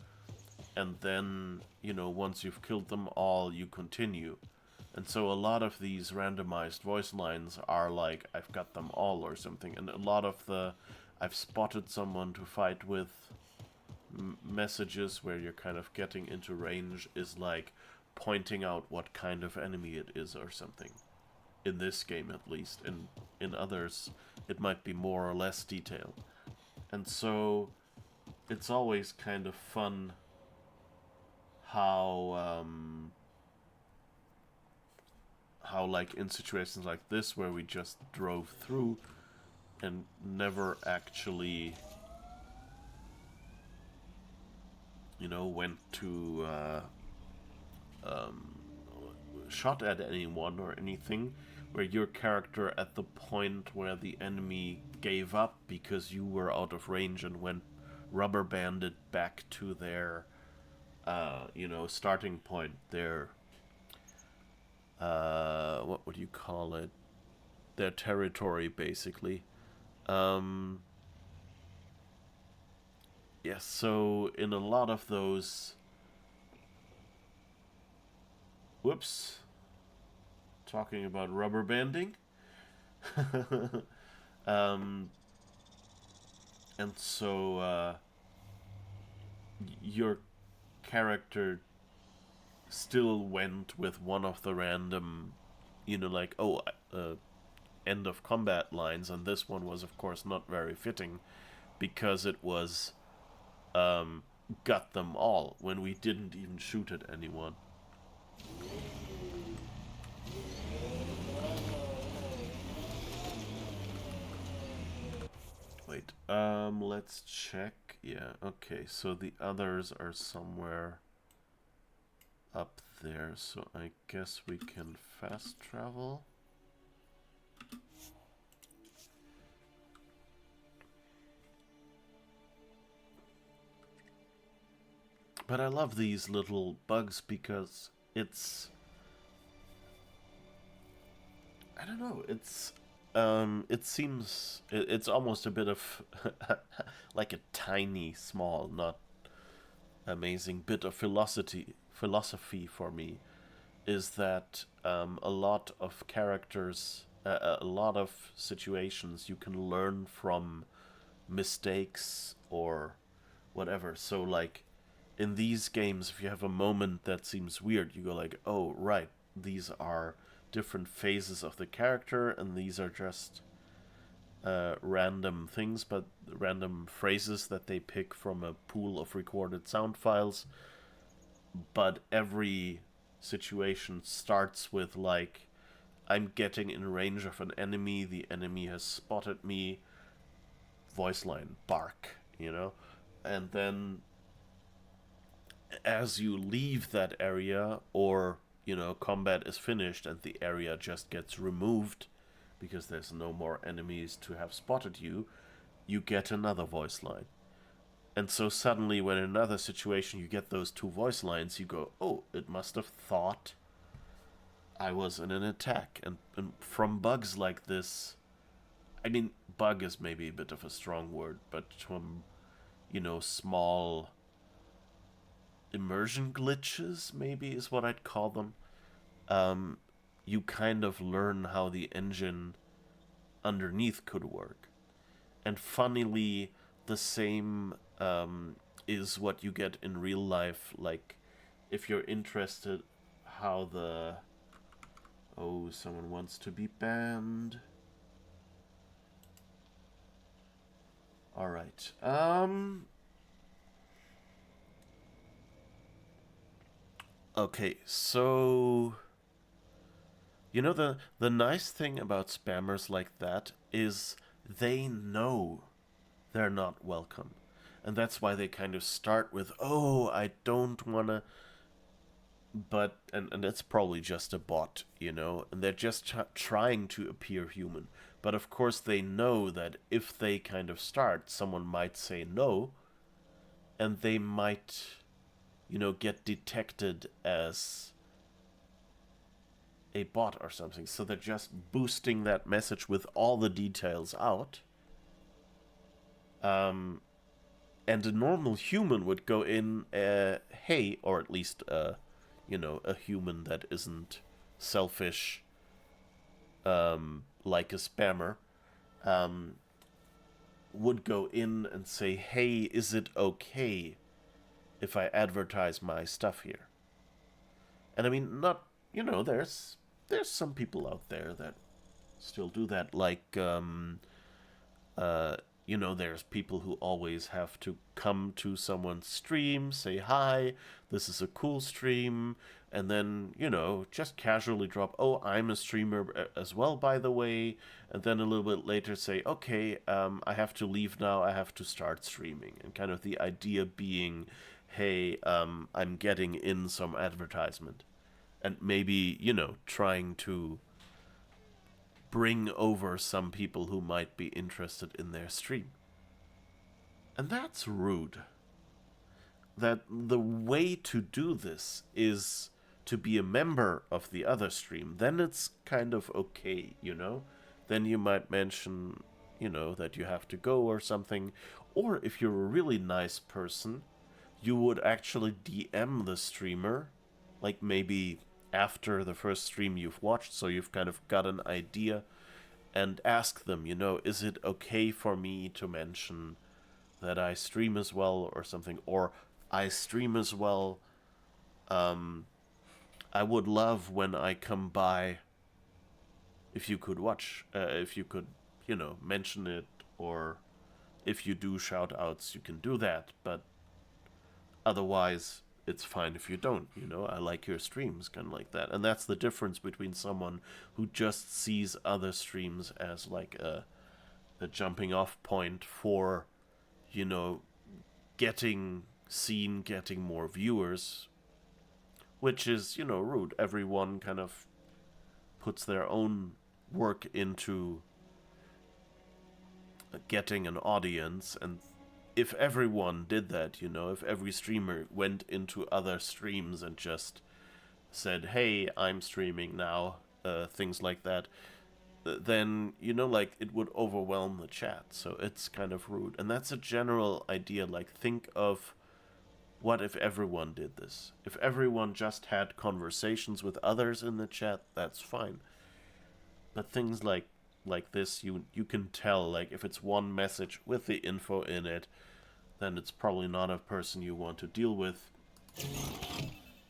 and then, you know, once you've killed them all, you continue. And so a lot of these randomized voice lines are like, I've got them all or something. And a lot of the, I've spotted someone to fight with messages where you're kind of getting into range is like pointing out what kind of enemy it is or something. In this game, at least. In others, it might be more or less detailed. And so, it's always kind of fun how like in situations like this where we just drove through and never actually, you know, went to shot at anyone or anything, where your character at the point where the enemy gave up because you were out of range and went rubber banded back to their you know, starting point, their what would you call it, their territory, basically. Yes, so in a lot of those... Whoops. Talking about rubber banding. And so, your character still went with one of the random, like, end of combat lines, and this one was, of course, not very fitting because it was, got them all when we didn't even shoot at anyone. Wait, let's check. Yeah, okay, so the others are somewhere up there, so I guess we can fast travel. But I love these little bugs because it's... I don't know, it's... it seems... It's almost a bit of... like a tiny, small, not amazing bit of philosophy for me. Is that a lot of characters... a lot of situations you can learn from mistakes or whatever. So, like... in these games, if you have a moment that seems weird, you go like, oh, right, these are different phases of the character, and these are just random things, but random phrases that they pick from a pool of recorded sound files. But every situation starts with, like, I'm getting in range of an enemy, the enemy has spotted me, voice line, bark, and then as you leave that area, or, combat is finished and the area just gets removed because there's no more enemies to have spotted you, you get another voice line. And so suddenly, when in another situation you get those two voice lines, you go, oh, it must have thought I was in an attack. And from bugs like this, I mean, bug is maybe a bit of a strong word, but from, small... immersion glitches, maybe, is what I'd call them. You kind of learn how the engine underneath could work. And funnily, the same is what you get in real life. Like, if you're interested how the... Oh, someone wants to be banned. Alright. Okay, so... the nice thing about spammers like that is they know they're not welcome. And that's why they kind of start with, oh, I don't wanna... But, and it's probably just a bot, and they're just trying to appear human. But of course they know that if they kind of start, someone might say no, and they might... get detected as a bot or something. So they're just boosting that message with all the details out. And a normal human would go in, hey, or at least, a human that isn't selfish, like a spammer, would go in and say, hey, is it okay if I advertise my stuff here? And I mean, not, there's some people out there that still do that, like, there's people who always have to come to someone's stream, say hi, this is a cool stream, and then, just casually drop, oh, I'm a streamer as well, by the way, and then a little bit later say, okay, I have to leave now, I have to start streaming, and kind of the idea being, hey, I'm getting in some advertisement, and maybe, trying to bring over some people who might be interested in their stream. And that's rude. That the way to do this is to be a member of the other stream. Then it's kind of okay, Then you might mention, that you have to go or something. Or if you're a really nice person, you would actually DM the streamer, like maybe after the first stream you've watched, so you've kind of got an idea, and ask them, is it okay for me to mention that I stream as well or something? Or I stream as well. I would love when I come by if you could watch, if you could, you know, mention it, or if you do shout outs, you can do that, but otherwise, it's fine if you don't, you know. I like your streams, kind of like that. And that's the difference between someone who just sees other streams as like a jumping off point for, you know, getting seen, getting more viewers, which is, you know, rude. Everyone kind of puts their own work into getting an audience, and if everyone did that, you know, if every streamer went into other streams and just said, hey, I'm streaming now, things like that, then, you know, like, it would overwhelm the chat, so it's kind of rude. And that's a general idea, like, think of what if everyone did this? If everyone just had conversations with others in the chat, that's fine. But things like this, you can tell, like, if it's one message with the info in it, then it's probably not a person you want to deal with.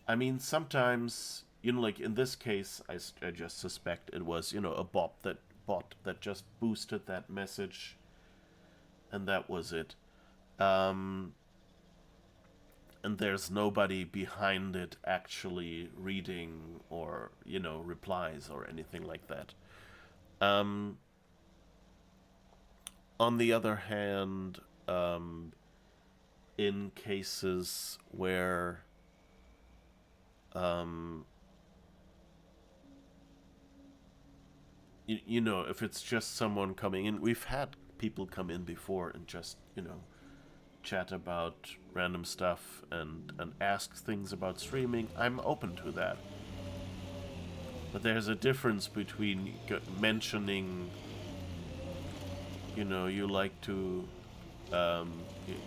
I mean, sometimes, you know, like in this case, I just suspect it was, you know, a bot that just boosted that message, and that was it. And there's nobody behind it actually reading or, you know, replies or anything like that. On the other hand, in cases where you know, if it's just someone coming in, we've had people come in before and just, you know, chat about random stuff and ask things about streaming. I'm open to that. But there's a difference between mentioning, you know, you like to,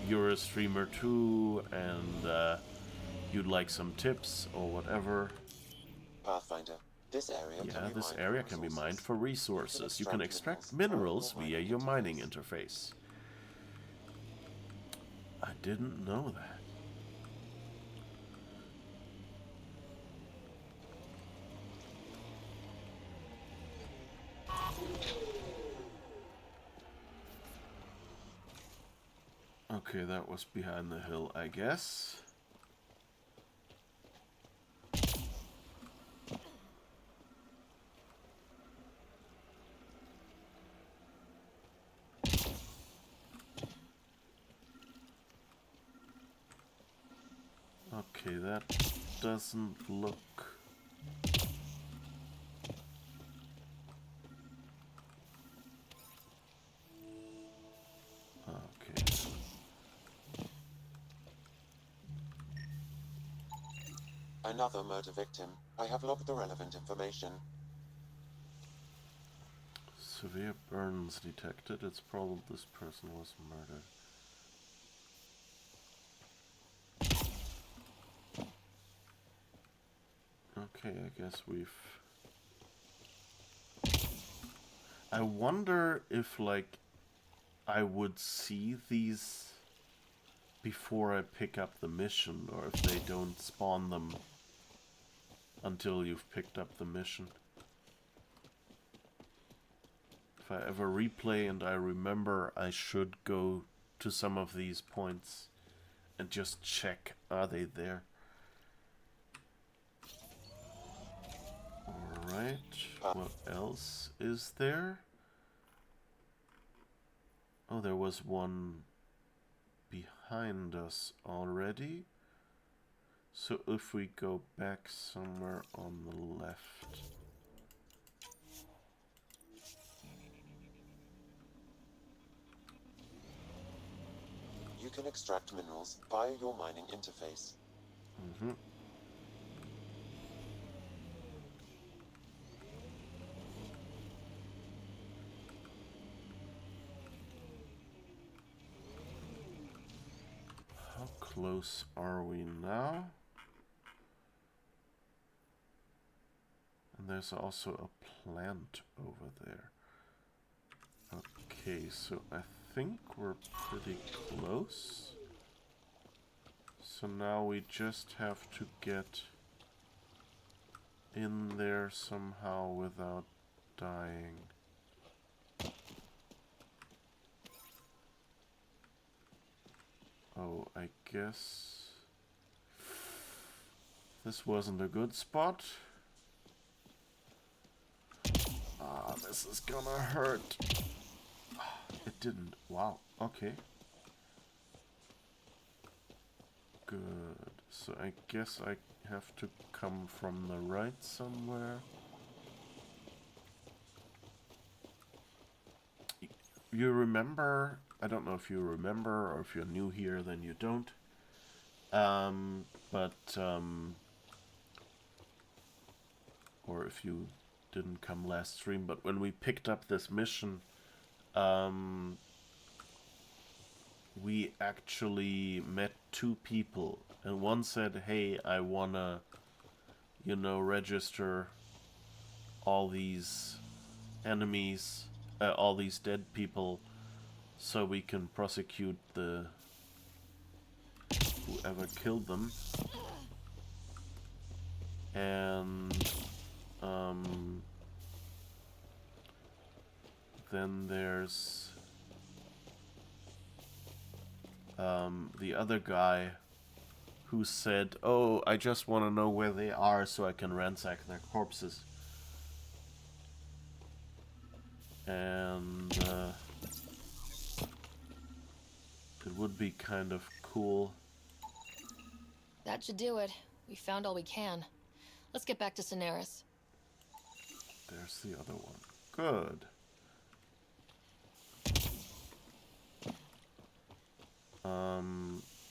you're a streamer too, and you'd like some tips or whatever. Pathfinder, this area Yeah, can be this mined area for can be resources. mined for resources. You can extract minerals via your mining interface. I didn't know that. Okay, that was behind the hill, I guess. Okay, that doesn't look... Okay. Another murder victim. I have logged the relevant information. Severe burns detected. It's probably this person was murdered. Okay, I guess we've... I wonder if, like, I would see these before I pick up the mission, or if they don't spawn them until you've picked up the mission. If I ever replay and I remember, I should go to some of these points and just check, are they there? Alright, what else is there? Oh, there was one behind us already. So if we go back somewhere on the left... You can extract minerals via your mining interface. Mm-hmm. How close are we now? And there's also a plant over there. Okay, so I think we're pretty close. So now we just have to get in there somehow without dying. Oh, I guess this wasn't a good spot. Ah, this is gonna hurt. It didn't. Wow, okay. Good. So I guess I have to come from the right somewhere. You remember, I don't know if you remember or if you're new here then you don't. Or if you didn't come last stream, but when we picked up this mission, we actually met two people, and one said, hey, I wanna, you know, register all these enemies, all these dead people, so we can prosecute the whoever killed them. And then there's the other guy who said, oh, I just want to know where they are so I can ransack their corpses. And it would be kind of cool. That should do it. We found all we can. Let's get back to Cineris. There's the other one. Good.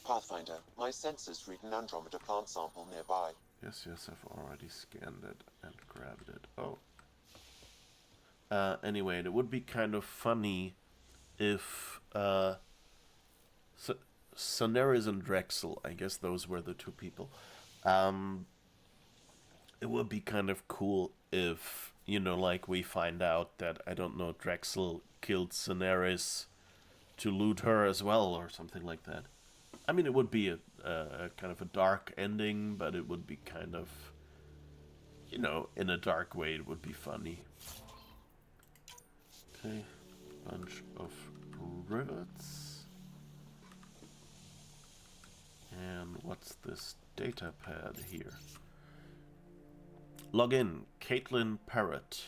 Pathfinder, my sensors read an Andromeda plant sample nearby. Yes, I've already scanned it and grabbed it. Oh. Anyway, it would be kind of funny if Cineris and Drexel, I guess those were the two people. It would be kind of cool if, you know, like we find out that, I don't know, Drexel killed Cineris to loot her as well, or something like that. I mean, it would be a kind of a dark ending, but it would be kind of, you know, in a dark way, it would be funny. Okay, bunch of rivets. And what's this data pad here? Login, Caitlin Parrott.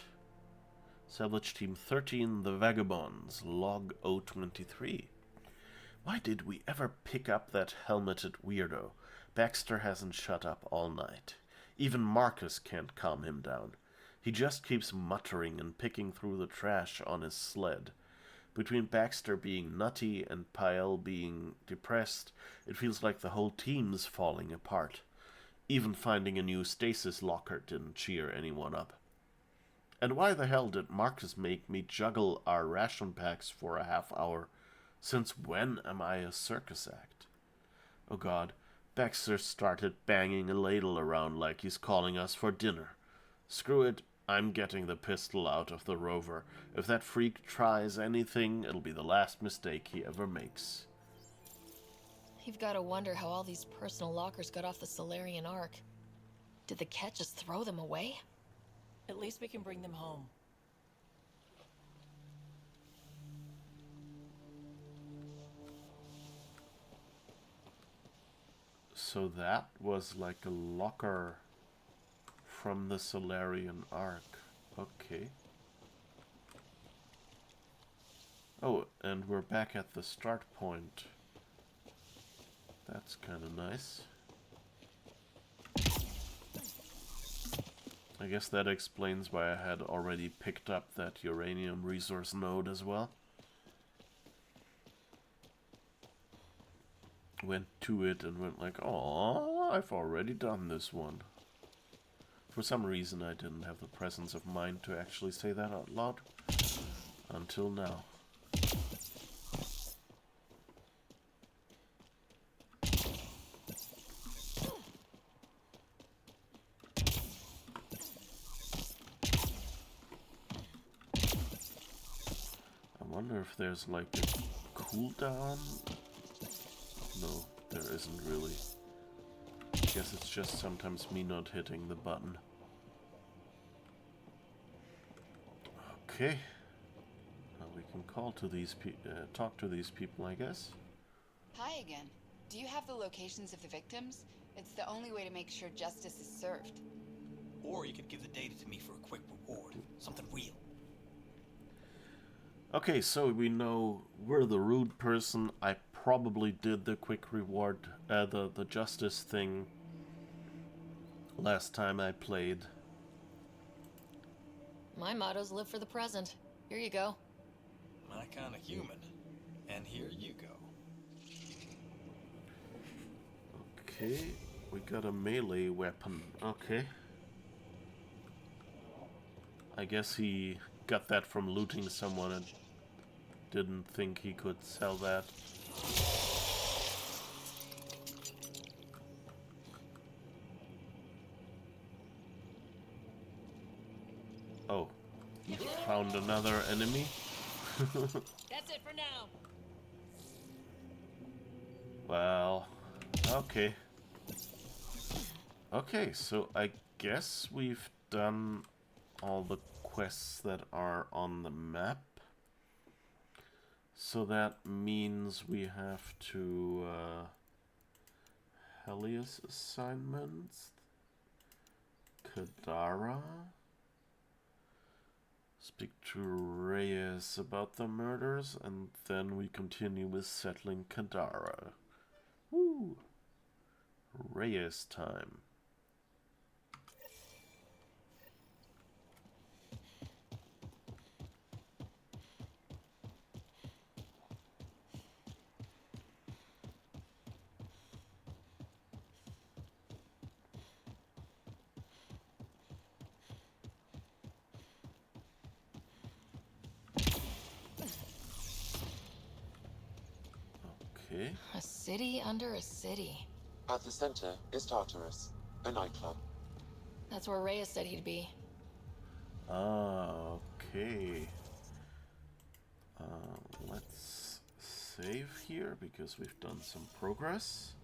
Salvage Team 13, The Vagabonds, Log 023. Why did we ever pick up that helmeted weirdo? Baxter hasn't shut up all night. Even Marcus can't calm him down. He just keeps muttering and picking through the trash on his sled. Between Baxter being nutty and Pael being depressed, it feels like the whole team's falling apart. Even finding a new stasis locker didn't cheer anyone up. And why the hell did Marcus make me juggle our ration packs for a half hour? Since when am I a circus act? Oh God, Baxter started banging a ladle around like he's calling us for dinner. Screw it, I'm getting the pistol out of the rover. If that freak tries anything, it'll be the last mistake he ever makes. You've got to wonder how all these personal lockers got off the Solarian Ark. Did the Ket just throw them away? At least we can bring them home. So that was like a locker from the Solarian Ark. Okay. Oh, and we're back at the start point. That's kind of nice. I guess that explains why I had already picked up that uranium resource node as well. Went to it and went like, oh, I've already done this one. For some reason I didn't have the presence of mind to actually say that out loud. Until now. I wonder if there's like a cooldown. No, there isn't really. guess it's just sometimes me not hitting the button. Okay. Now we can call to these talk to these people, I guess. Hi again. Do you have the locations of the victims? It's the only way to make sure justice is served. Or you could give the data to me for a quick reward. Something real. Okay, so we know we're the rude person. I probably did the quick reward, the justice thing last time I played. My motto's live for the present. Here you go. My kind of human. And here you go. Okay, we got a melee weapon. Okay. I guess he got that from looting someone and didn't think he could sell that. Oh, he found another enemy. That's it for now. Well, okay. Okay, so I guess we've done all the quests that are on the map. So that means we have to Helios assignments, Kadara, speak to Reyes about the murders, and then we continue with settling Kadara. Woo! Reyes time. Okay. A city under a city. At the center is Tartarus, a nightclub. That's where Reyes said he'd be. Ah, okay. Let's save here because we've done some progress.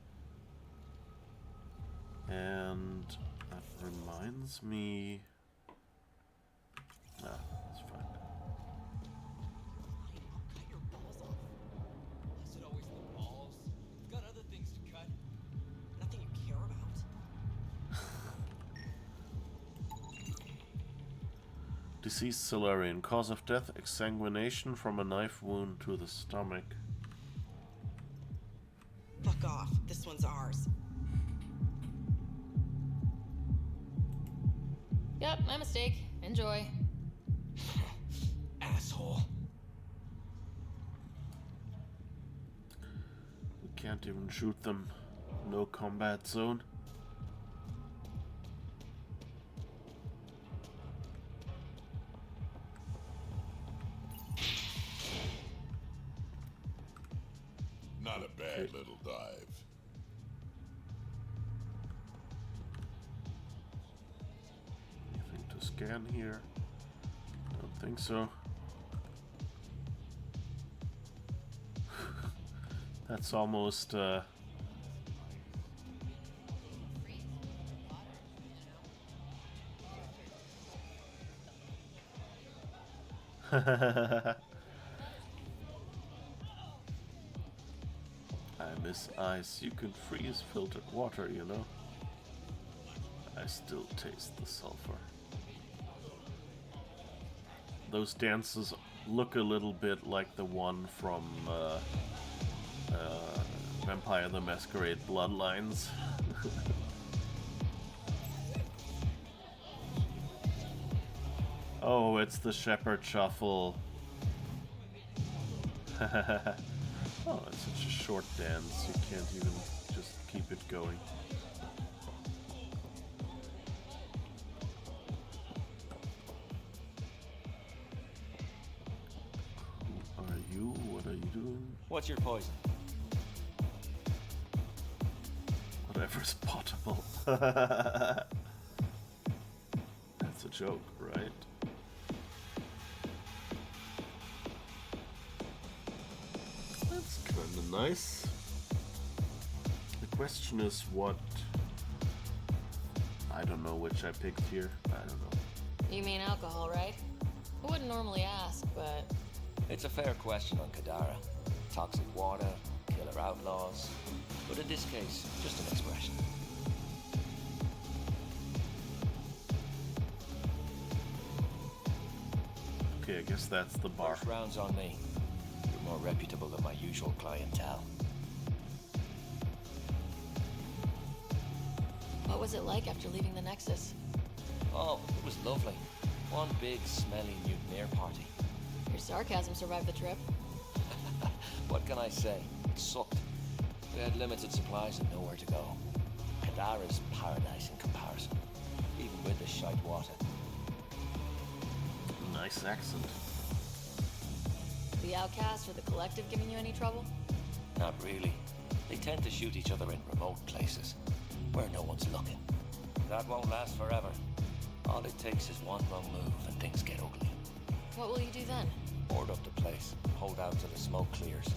And that reminds me... No, it's fine. Cut your balls off. Is it always the balls? You've got other things to cut. Nothing you care about. Deceased Solarian. Cause of death, exsanguination from a knife wound to the stomach. Fuck off. This one's ours. Yep, my mistake. Enjoy. Asshole. We can't even shoot them. No combat zone. Not a bad little dive. Anything to scan here? Don't think so. That's almost I miss ice. You can freeze filtered water, you know. I still taste the sulfur. Those dances look a little bit like the one from Vampire the Masquerade Bloodlines. Oh, it's the Shepherd Shuffle. Oh, it's such a short dance, you can't even just keep it going. Who are you? What are you doing? What's your poison? Whatever's potable. That's a joke, right? That's kinda nice. The question is what I don't know which I picked here. I don't know. You mean alcohol, right? I wouldn't normally ask, but It's a fair question on Kadara. Toxic water, killer outlaws. But in this case, just an expression. Okay, I guess that's the bar. First round's on me. You're more reputable than my usual clientele. what was it like after leaving the Nexus? Oh, it was lovely. One big, smelly mutineer party. Your sarcasm survived the trip. What can I say? It sucked. We had limited supplies and nowhere to go. Kadara's paradise in comparison, even with the shite water. Nice accent. The outcast or the collective giving you any trouble? Not really. They tend to shoot each other in remote places, where no one's looking. That won't last forever. All it takes is one wrong move and things get ugly. What will you do then? Board up the place, hold out till the smoke clears.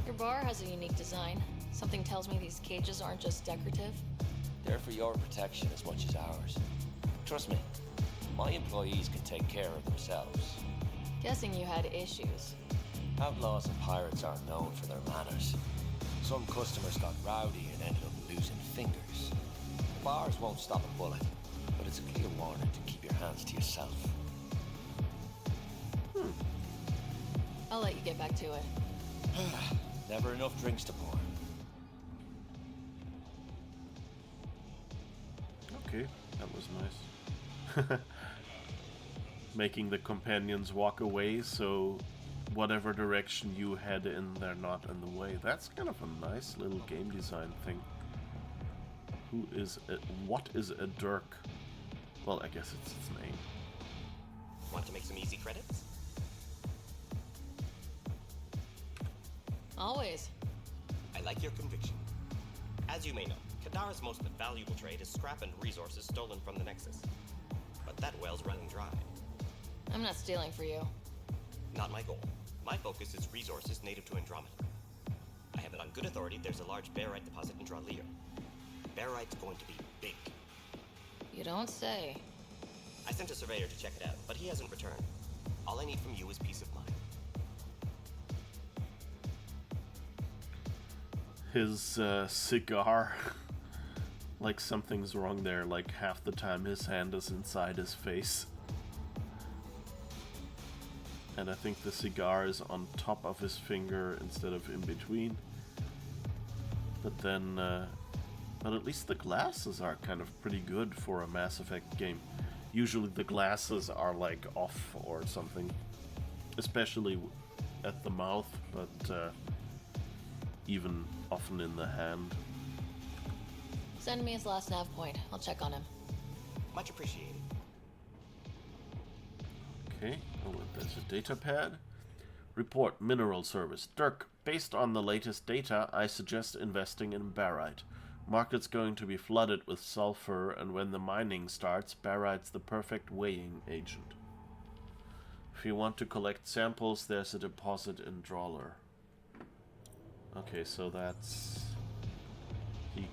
Your bar has a unique design. Something tells me these cages aren't just decorative. They're for your protection as much as ours. Trust me, my employees can take care of themselves. Guessing you had issues. Outlaws and pirates aren't known for their manners. Some customers got rowdy and ended up losing fingers. Bars won't stop a bullet, but it's a clear warning to keep your hands to yourself. I'll let you get back to it. Never enough drinks to pour. Okay, that was nice. Making the companions walk away, so whatever direction you head in, they're not in the way. That's kind of a nice little game design thing. What is a Dirk? Well, I guess it's its name. Want to make some easy credits? Always. I like your conviction. As you may know, Kadara's most valuable trade is scrap and resources stolen from the Nexus. But that well's running dry. I'm not stealing for you. Not my goal. My focus is resources native to Andromeda. I have it on good authority there's a large barite deposit in Dralir. Barite's going to be big. You don't say. I sent a surveyor to check it out, but he hasn't returned. All I need from you is peace of mind. His cigar, like something's wrong there, like half the time his hand is inside his face. And I think the cigar is on top of his finger instead of in between. But then, but at least the glasses are kind of pretty good for a Mass Effect game. Usually the glasses are like off or something, especially at the mouth, but even often in the hand. Send me his last nav point. I'll check on him. Much appreciated. Okay, oh, there's a data pad. Report mineral service. Dirk, based on the latest data, I suggest investing in barite. Market's going to be flooded with sulfur, and when the mining starts, barite's the perfect weighing agent. If you want to collect samples, there's a deposit in Draller. Okay, so that's... he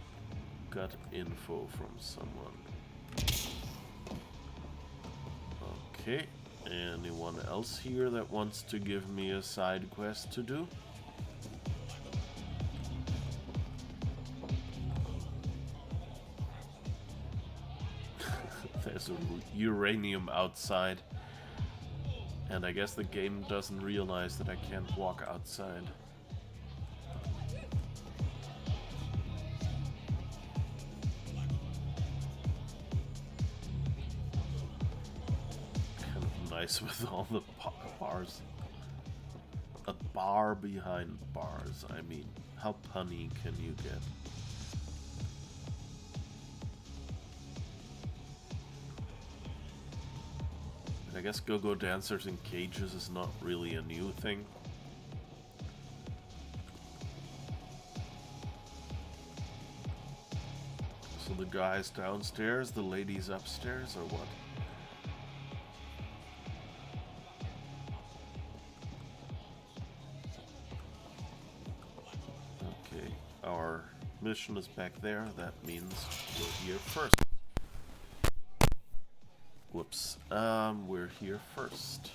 got info from someone. Okay, anyone else here that wants to give me a side quest to do? There's a uranium outside. And I guess the game doesn't realize that I can't walk outside. Kind of nice with all the bars. A bar behind bars. I mean, how punny can you get? I guess go-go dancers in cages is not really a new thing. So the guys downstairs, the ladies upstairs, or what? Okay, our mission is back there. That means we're here first. Whoops. We're here first.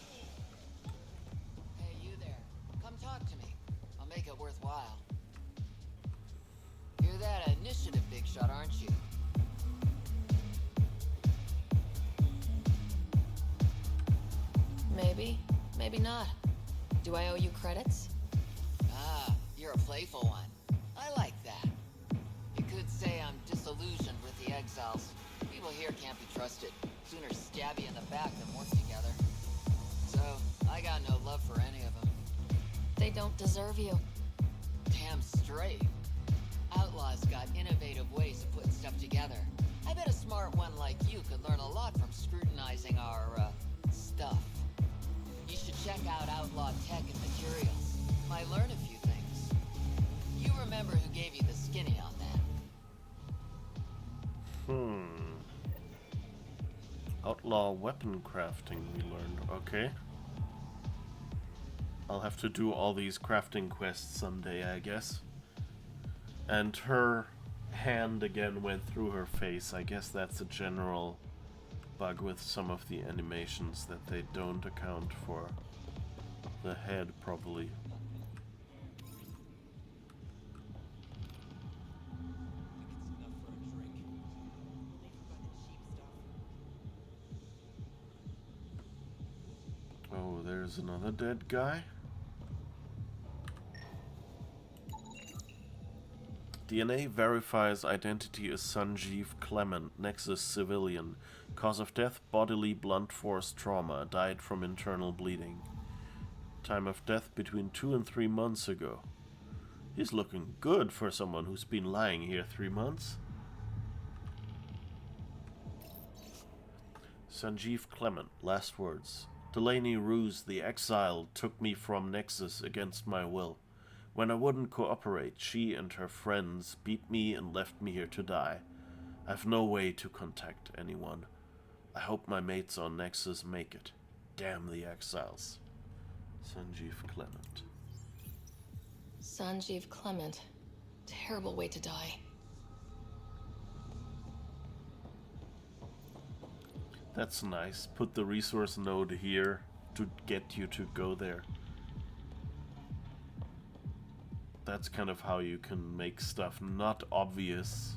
Hey, you there. Come talk to me. I'll make it worthwhile. You're that initiative big shot, aren't you? Maybe, maybe not. Do I owe you credits? Ah, you're a playful one. I like that. You could say I'm disillusioned with the exiles. People here can't be trusted. Sooner stab you in the back than work together. So, I got no love for any of them. They don't deserve you. Damn straight. Outlaws got innovative ways of putting stuff together. I bet a smart one like you could learn a lot from scrutinizing our, stuff. You should check out Outlaw Tech and Materials. Might learn a few things. You remember who gave you the skinny on that? Outlaw weapon crafting, we learned. Okay. I'll have to do all these crafting quests someday, I guess. And her hand again went through her face. I guess that's a general bug with some of the animations, that they don't account for the head properly. Oh, there's another dead guy. DNA verifies identity as Sanjeev Clement, Nexus civilian. Cause of death, bodily blunt force trauma. Died from internal bleeding. Time of death between 2 and 3 months ago. He's looking good for someone who's been lying here 3 months. Sanjeev Clement, last words. Delaney Ruse, the exile, took me from Nexus against my will. When I wouldn't cooperate, she and her friends beat me and left me here to die. I've no way to contact anyone. I hope my mates on Nexus make it. Damn the exiles. Sanjeev Clement. Sanjeev Clement. Terrible way to die. That's nice. Put the resource node here to get you to go there. That's kind of how you can make stuff not obvious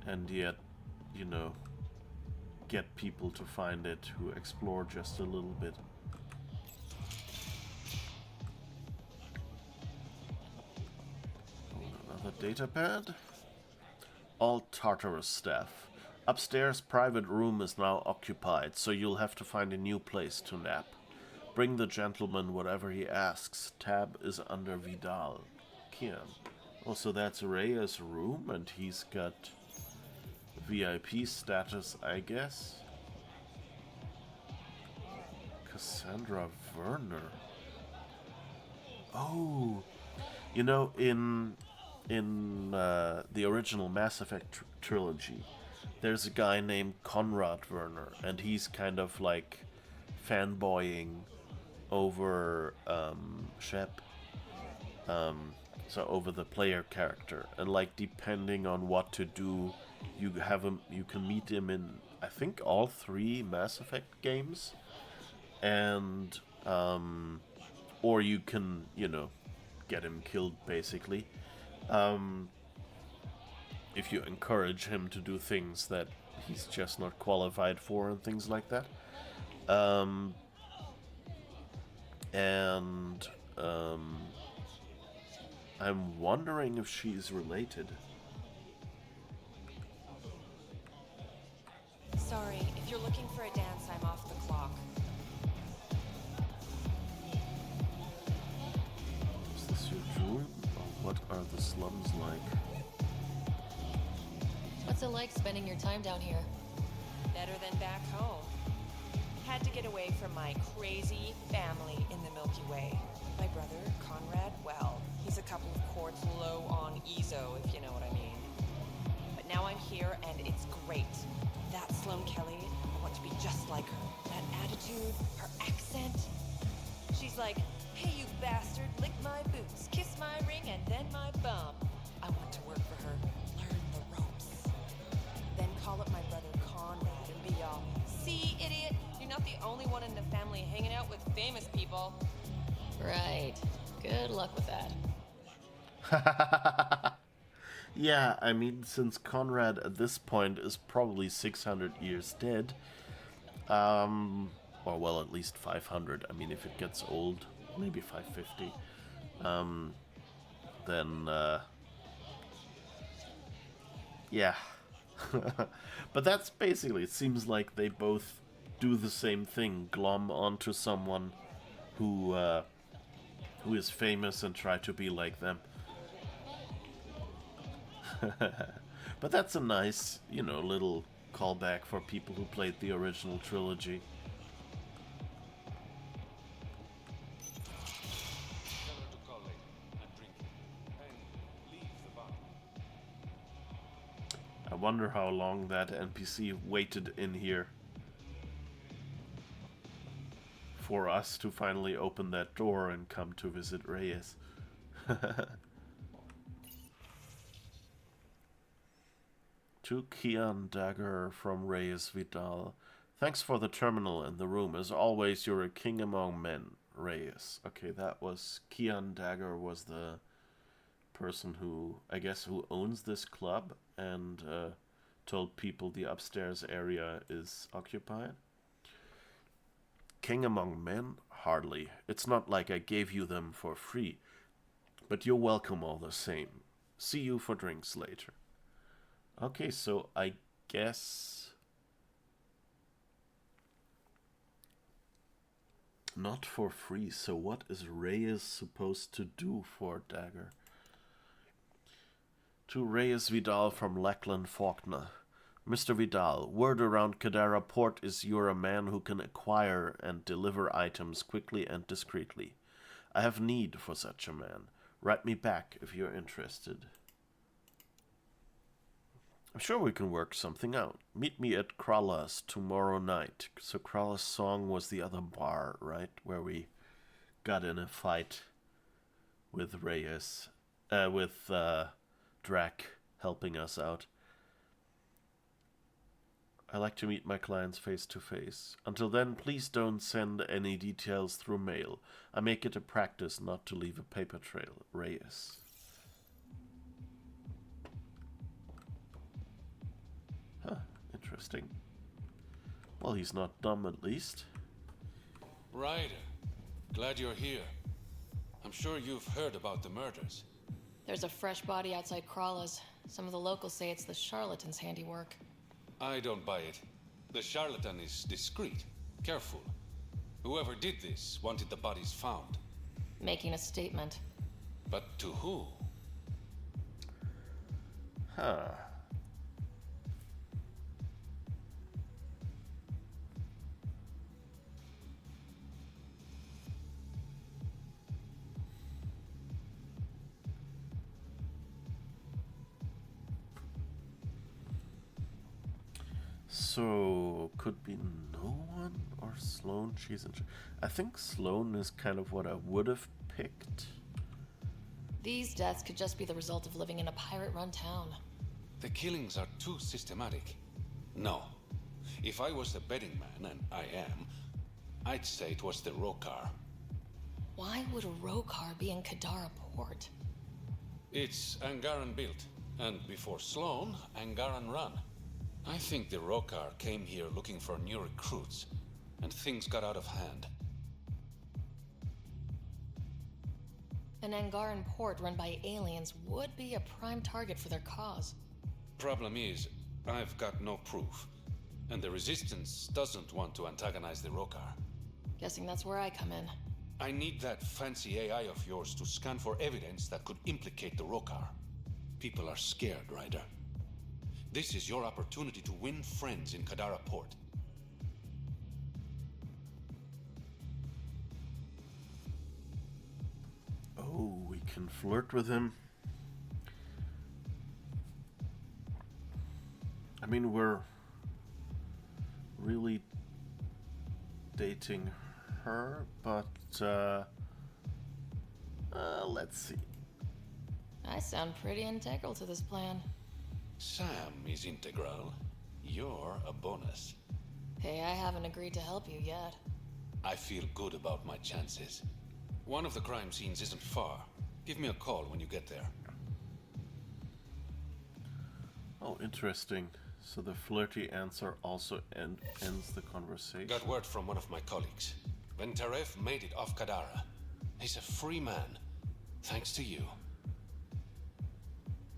and yet, you know, get people to find it who explore just a little bit. Another data pad. All Tartarus staff. Upstairs private room is now occupied, so you'll have to find a new place to nap. Bring the gentleman whatever he asks. Tab is under Vidal. Kian. Also, that's Rhea's room, and he's got VIP status, I guess. Cassandra Werner. Oh, you know, in the original Mass Effect trilogy, there's a guy named Conrad Werner, and he's kind of like fanboying over Shep, so over the player character, and like depending on what to do, you have him. You can meet him in, I think, all 3 Mass Effect games, and or you can, you know, get him killed basically. If you encourage him to do things that he's just not qualified for and things like that. I'm wondering if she's related. Sorry, if you're looking for a dance, I'm off the clock. Is this your dream? Or what are the slums like? What's it like spending your time down here? Better than back home. Had to get away from my crazy family in the Milky Way. My brother, Conrad, well, he's a couple of chords low on EZO, if you know what I mean. But now I'm here, and it's great. That Sloane Kelly, I want to be just like her. That attitude, her accent. She's like, hey, you bastard, lick my boots, kiss my ring, and then my bum. I want to work for her, learn the ropes. Then call up my brother Conrad and be all, "See, idiot, you're not the only one in the family hanging out with famous people." Right. Good luck with that. Yeah, I mean, since Conrad at this point is probably 600 years dead, or well, at least 500. I mean, if it gets old, maybe 550. Then, yeah. But that's basically, it seems like they both do the same thing, glom onto someone who is famous and try to be like them. But that's a nice, little callback for people who played the original trilogy. I wonder how long that NPC waited in here for us to finally open that door and come to visit Reyes. To Kian Dagger from Reyes Vidal. Thanks for the terminal and the room. As always, you're a king among men, Reyes. Okay, that was... Kian Dagger was the person who, I guess, who owns this club and told people the upstairs area is occupied. King among men? Hardly. It's not like I gave you them for free. But you're welcome all the same. See you for drinks later. Okay, so I guess... not for free. So what is Reyes supposed to do for Dagger? To Reyes Vidal from Lackland Faulkner. Mr. Vidal, word around Kadara Port is you're a man who can acquire and deliver items quickly and discreetly. I have need for such a man. Write me back if you're interested. I'm sure we can work something out. Meet me at Kralla's tomorrow night. So Kralla's Song was the other bar, right? Where we got in a fight with Reyes. With Drac helping us out. I like to meet my clients face to face. Until then, please don't send any details through mail. I make it a practice not to leave a paper trail. Reyes. Huh, interesting. Well, he's not dumb at least. Ryder, glad you're here. I'm sure you've heard about the murders. There's a fresh body outside Kralla's. Some of the locals say it's the charlatan's handiwork. I don't buy it. The charlatan is discreet, careful. Whoever did this wanted the bodies found. Making a statement. But to who? Huh. So, could be no one or Sloane, Cheese and I think Sloane is kind of what I would have picked. These deaths could just be the result of living in a pirate-run town. The killings are too systematic. No. If I was the betting man, and I am, I'd say it was the Rokar. Why would a Rokar be in Kadara Port? It's Angaran built, and before Sloane, Angaran run. I think the Rokar came here looking for new recruits, and things got out of hand. An Angaran port run by aliens would be a prime target for their cause. Problem is, I've got no proof, and the Resistance doesn't want to antagonize the Rokar. Guessing that's where I come in. I need that fancy AI of yours to scan for evidence that could implicate the Rokar. People are scared, Ryder. This is your opportunity to win friends in Kadara Port. Oh, we can flirt with him. I mean, we're really dating her, but let's see. I sound pretty integral to this plan. Sam is integral. You're a bonus. Hey, I haven't agreed to help you yet. I feel good about my chances. One of the crime scenes isn't far. Give me a call when you get there. Oh, interesting. So the flirty answer also ends the conversation. Got word from one of my colleagues. Ventaref made it off Kadara. He's a free man. Thanks to you.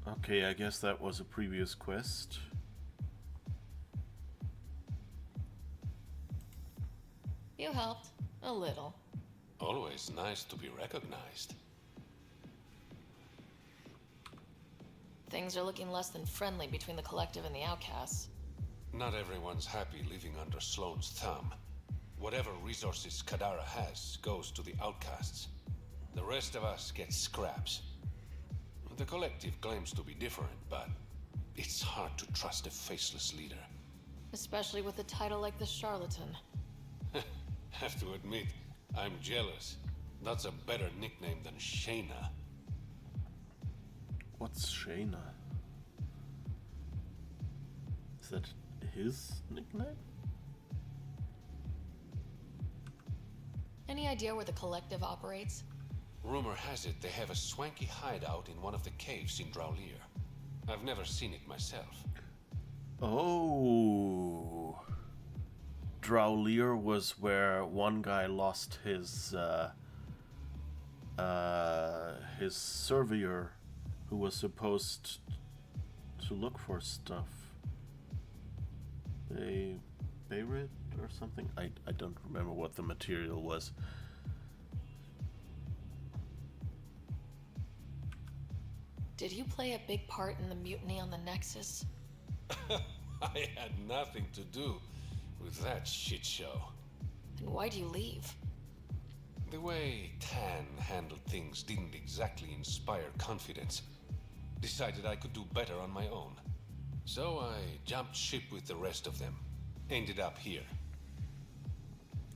Okay, I guess that was a previous quest. You helped. A little. Always nice to be recognized. Things are looking less than friendly between the Collective and the Outcasts. Not everyone's happy living under Sloane's thumb. Whatever resources Kadara has goes to the Outcasts. The rest of us get scraps. The Collective claims to be different, but it's hard to trust a faceless leader. Especially with a title like the Charlatan. Have to admit, I'm jealous. That's a better nickname than Shayna. What's Shayna? Is that his nickname? Any idea where the Collective operates? Rumor has it they have a swanky hideout in one of the caves in Draulir. I've never seen it myself. Oh. Draulir was where one guy lost his surveyor who was supposed to look for stuff. Beirut or something? I don't remember what the material was. Did you play a big part in the mutiny on the Nexus? I had nothing to do with that shit show. Then why do you leave? The way Tan handled things didn't exactly inspire confidence. Decided I could do better on my own. So I jumped ship with the rest of them. Ended up here.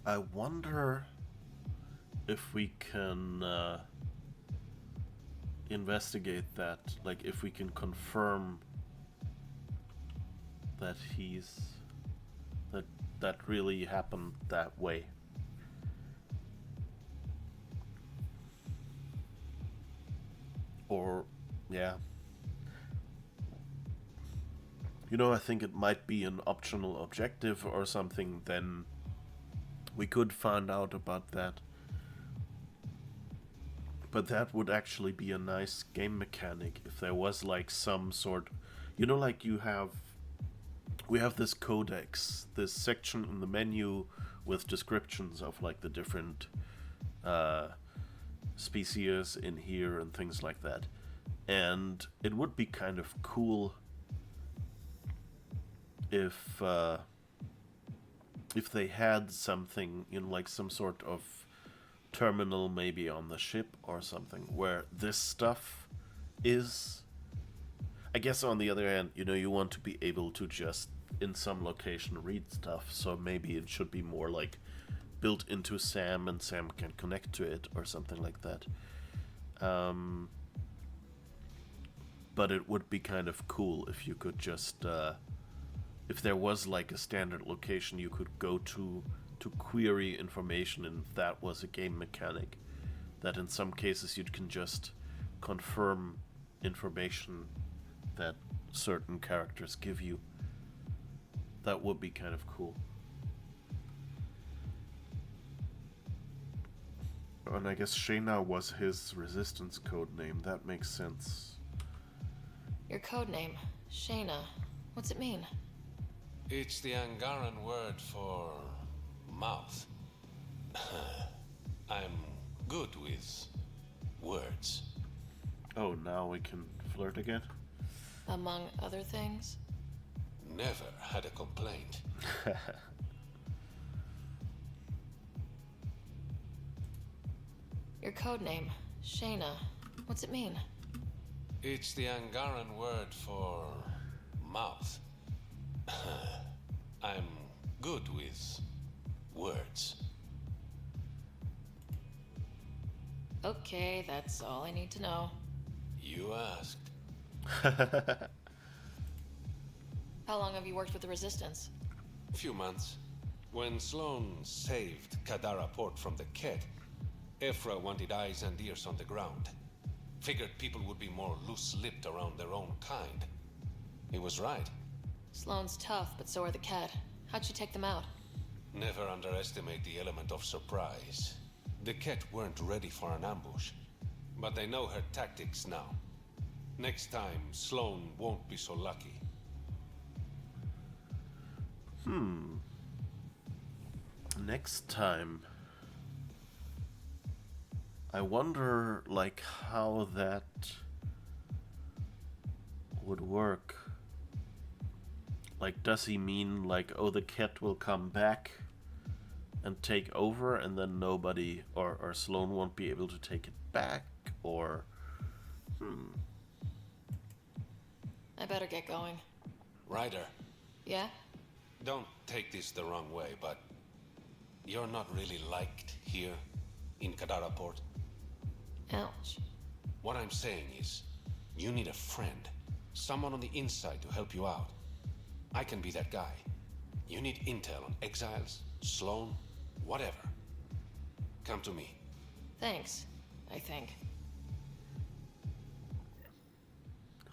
I wonder if we can investigate that, like if we can confirm that that really happened that way. Or, yeah. You know, I think it might be an optional objective or something, then we could find out about that. But that would actually be a nice game mechanic if there was like some sort, you know, like we have this codex, this section in the menu with descriptions of like the different species in here and things like that. And it would be kind of cool if they had something in like some sort of terminal maybe on the ship or something where this stuff is. I guess on the other hand, you know, you want to be able to just in some location read stuff, so maybe it should be more like built into Sam and Sam can connect to it or something like that. But it would be kind of cool if you could just if there was like a standard location you could go to query information, and that was a game mechanic that in some cases you can just confirm information that certain characters give you. That would be kind of cool. And I guess Shayna was his resistance code name. That makes sense. Your code name, Shayna. What's it mean? It's the Angaran word for mouth. I'm good with words. Oh, now we can flirt again? Among other things? Never had a complaint. Your code name, Shayna. What's it mean? It's the Angaran word for mouth. I'm good with words. Okay, that's all I need to know. You asked. How long have you worked with the Resistance? Few months. When Sloan saved Kadara port from the Ket, Ephra wanted eyes and ears on the ground. Figured people would be more loose-lipped around their own kind. He was right. Sloane's tough, but so are the Ket. How'd you take them out? Never underestimate the element of surprise. The Ket weren't ready for an ambush, but they know her tactics now. Next time, Sloan won't be so lucky. Next time. I wonder, like, how that would work. Like, does he mean, like, oh, the Ket will come back and take over, and then nobody, or Sloan won't be able to take it back, or... I better get going. Ryder. Yeah? Don't take this the wrong way, but you're not really liked here in Kadara port. Ouch. What I'm saying is, you need a friend, someone on the inside to help you out. I can be that guy. You need intel on exiles, Sloan, whatever. Come to me. Thanks, I think.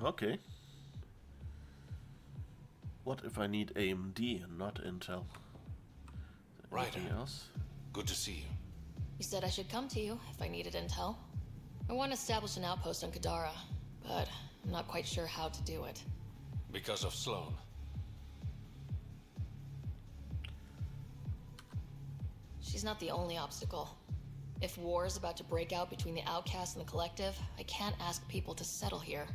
Okay. What if I need AMD and not intel? Ryder. Anything else? Good to see you. You said I should come to you if I needed intel. I want to establish an outpost on Kadara, but I'm not quite sure how to do it. Because of Sloan. She's not the only obstacle. If war is about to break out between the outcasts and the collective, I can't ask people to settle here.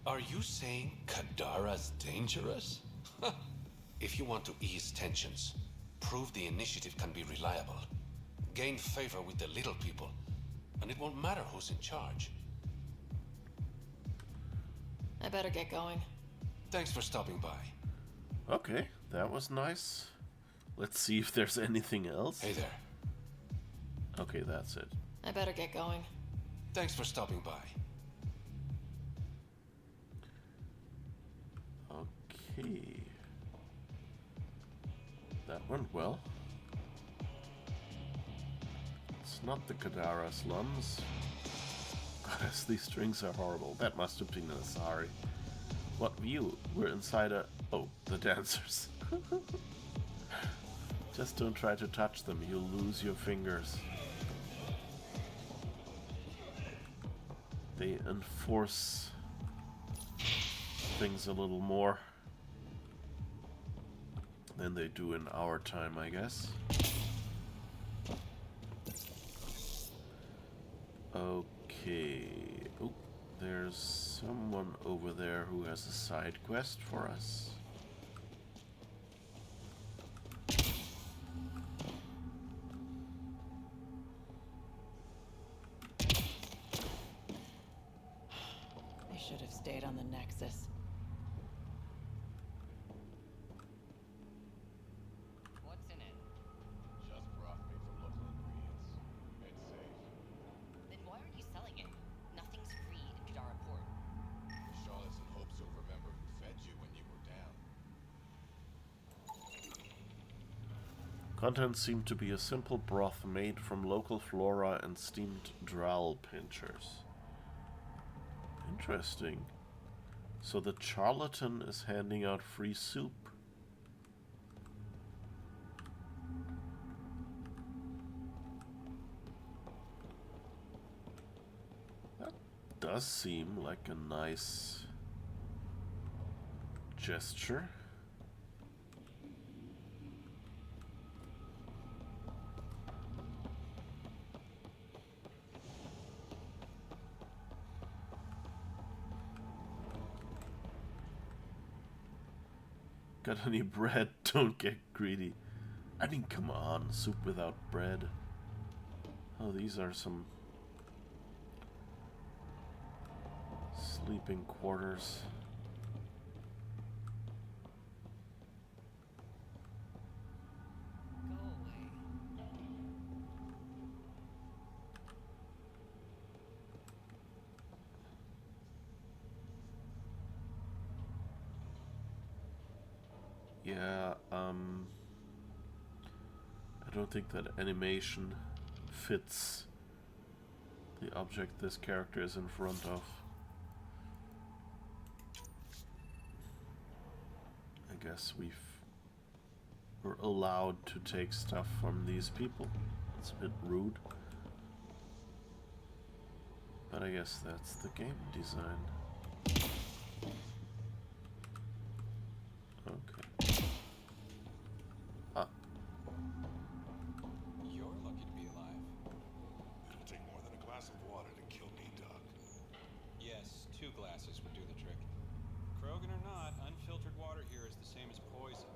Are you saying Kadara's dangerous? If you want to ease tensions, prove the initiative can be reliable. Gain favor with the little people, and it won't matter who's in charge. I better get going. Thanks for stopping by. Okay, that was nice. Let's see if there's anything else. Hey there. Okay, that's it. I better get going. Thanks for stopping by. Okay. That went well. It's not the Kadara slums. Gosh, these strings are horrible. That must have been a sorry. What view? We're inside a... Oh, the dancers. Just don't try to touch them. You'll lose your fingers. They enforce things a little more than they do in our time, I guess. Okay. Oh, there's someone over there who has a side quest for us. I should have stayed on the Nexus. What's in it? Just broth made from local ingredients. Made safe. Then why aren't you selling it? Nothing's free in Kadara Port. Charlottes and hopes you'll remember who fed you when you were down. Contents seem to be a simple broth made from local flora and steamed drowl pinchers. Interesting. So the charlatan is handing out free soup. That does seem like a nice gesture. Got any bread? Don't get greedy. I mean, come on, soup without bread. Oh, these are some sleeping quarters. Go away. Yeah, I don't think that animation fits the object this character is in front of. I guess we're allowed to take stuff from these people. It's a bit rude. But I guess that's the game design. Okay. Ah. You're lucky to be alive. It'll take more than a glass of water to kill me, Doc. Yes, 2 glasses would do the trick. Krogan or not, unfiltered water here is the same as poison.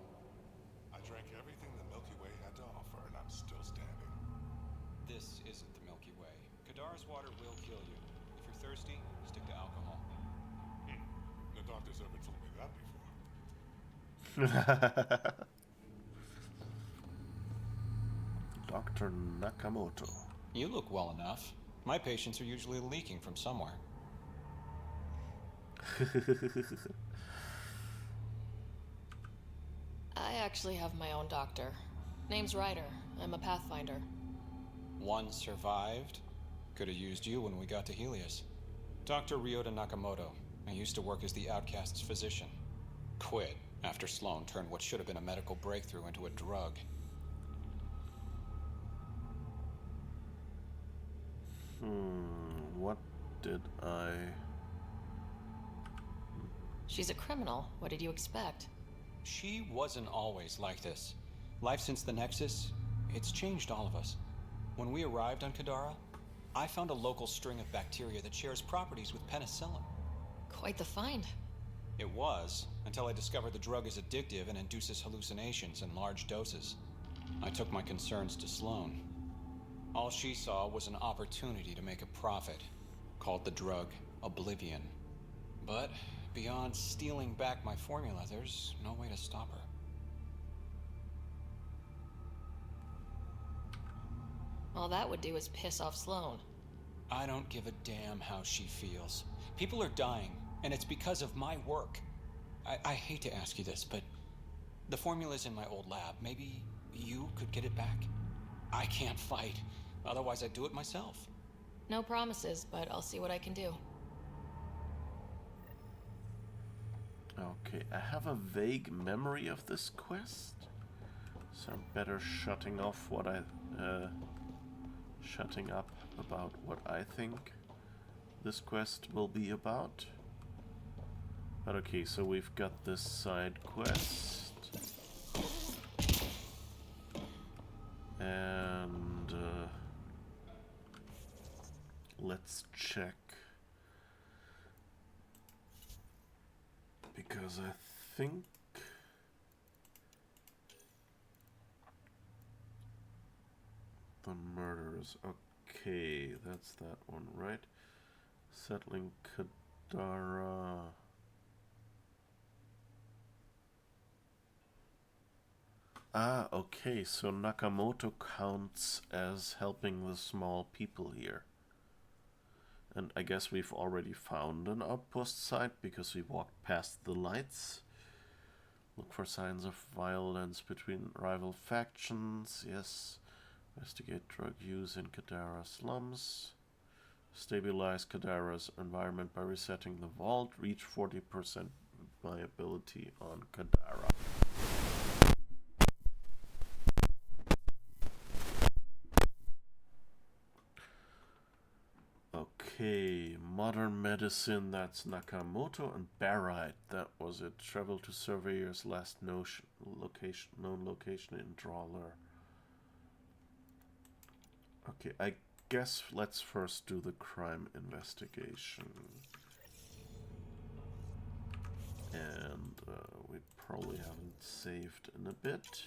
I drank everything the Milky Way had to offer, and I'm still standing. This isn't the Milky Way. Kadara's water will kill you. If you're thirsty, stick to alcohol. No doctor's ever told me that before. Dr. Nakamoto. You look well enough. My patients are usually leaking from somewhere. I actually have my own doctor. Name's Ryder. I'm a Pathfinder. One survived. Could have used you when we got to Helios. Dr. Ryota Nakamoto. I used to work as the Outcast's physician. Quit after Sloan turned what should have been a medical breakthrough into a drug. What did I... She's a criminal. What did you expect? She wasn't always like this. Life since the Nexus, it's changed all of us. When we arrived on Kadara, I found a local string of bacteria that shares properties with penicillin. Quite the find. It was, until I discovered the drug is addictive and induces hallucinations in large doses. I took my concerns to Sloan. All she saw was an opportunity to make a profit, called the drug Oblivion. But beyond stealing back my formula, there's no way to stop her. All that would do is piss off Sloan. I don't give a damn how she feels. People are dying, and it's because of my work. I hate to ask you this, but the formula's in my old lab. Maybe you could get it back? I can't fight. Otherwise, I'd do it myself. No promises, but I'll see what I can do. Okay, I have a vague memory of this quest, so I'm better shutting up about what I think this quest will be about. But okay, so we've got this side quest, and let's check, because I think the murders. Okay, that's that one, right? Settling Kadara. Ah, okay, so Nakamoto counts as helping the small people here. And I guess we've already found an outpost site because we walked past the lights. Look for signs of violence between rival factions. Yes. Investigate drug use in Kadara slums. Stabilize Kadara's environment by resetting the vault. Reach 40% viability on Kadara. Okay, modern medicine, that's Nakamoto, and barite, that was it. Travel to Surveyor's last known location in Drawler. Okay, I guess let's first do the crime investigation. And we probably haven't saved in a bit.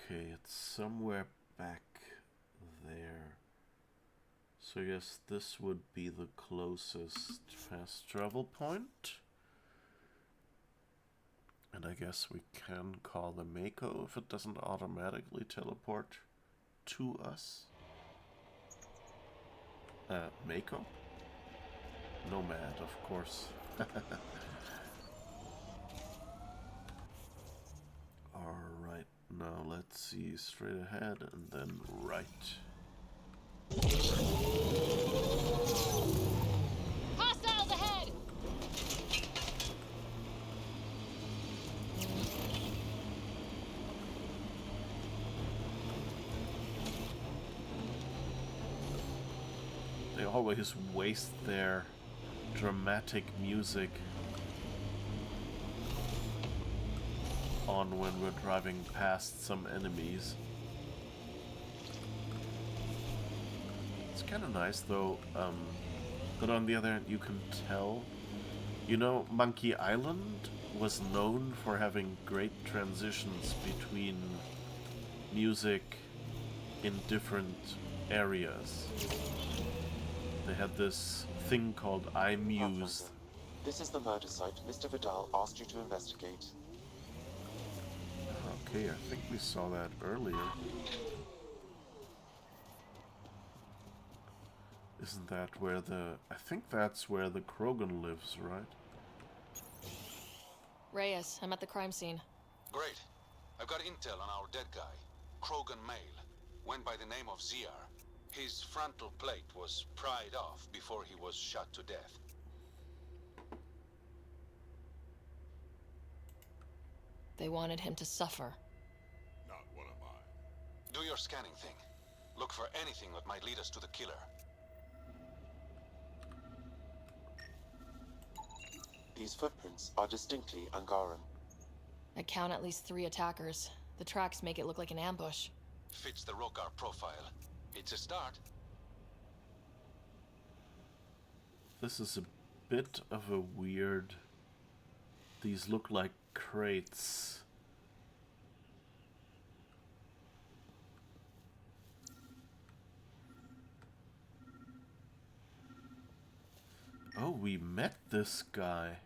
Okay, it's somewhere back there. So yes, this would be the closest fast travel point. And I guess we can call the Mako if it doesn't automatically teleport to us. Mako? Nomad, of course. Alright, now let's see, straight ahead and then right. Hostiles ahead! They always waste their dramatic music on when we're driving past some enemies. It's kind of nice though, but on the other hand you can tell, you know, Monkey Island was known for having great transitions between music in different areas. They had this thing called iMuse. This is the murder site Mr. Vidal asked you to investigate. Okay, I think we saw that earlier. Isn't that where the... I think that's where the Krogan lives, right? Reyes, I'm at the crime scene. Great. I've got intel on our dead guy. Krogan male. Went by the name of Ziar. His frontal plate was pried off before he was shot to death. They wanted him to suffer. Not one of mine. Do your scanning thing. Look for anything that might lead us to the killer. These footprints are distinctly Angaran. I count at least 3 attackers. The tracks make it look like an ambush. Fits the Rokar profile. It's a start. This is a bit of a weird... These look like crates. Oh, we met this guy.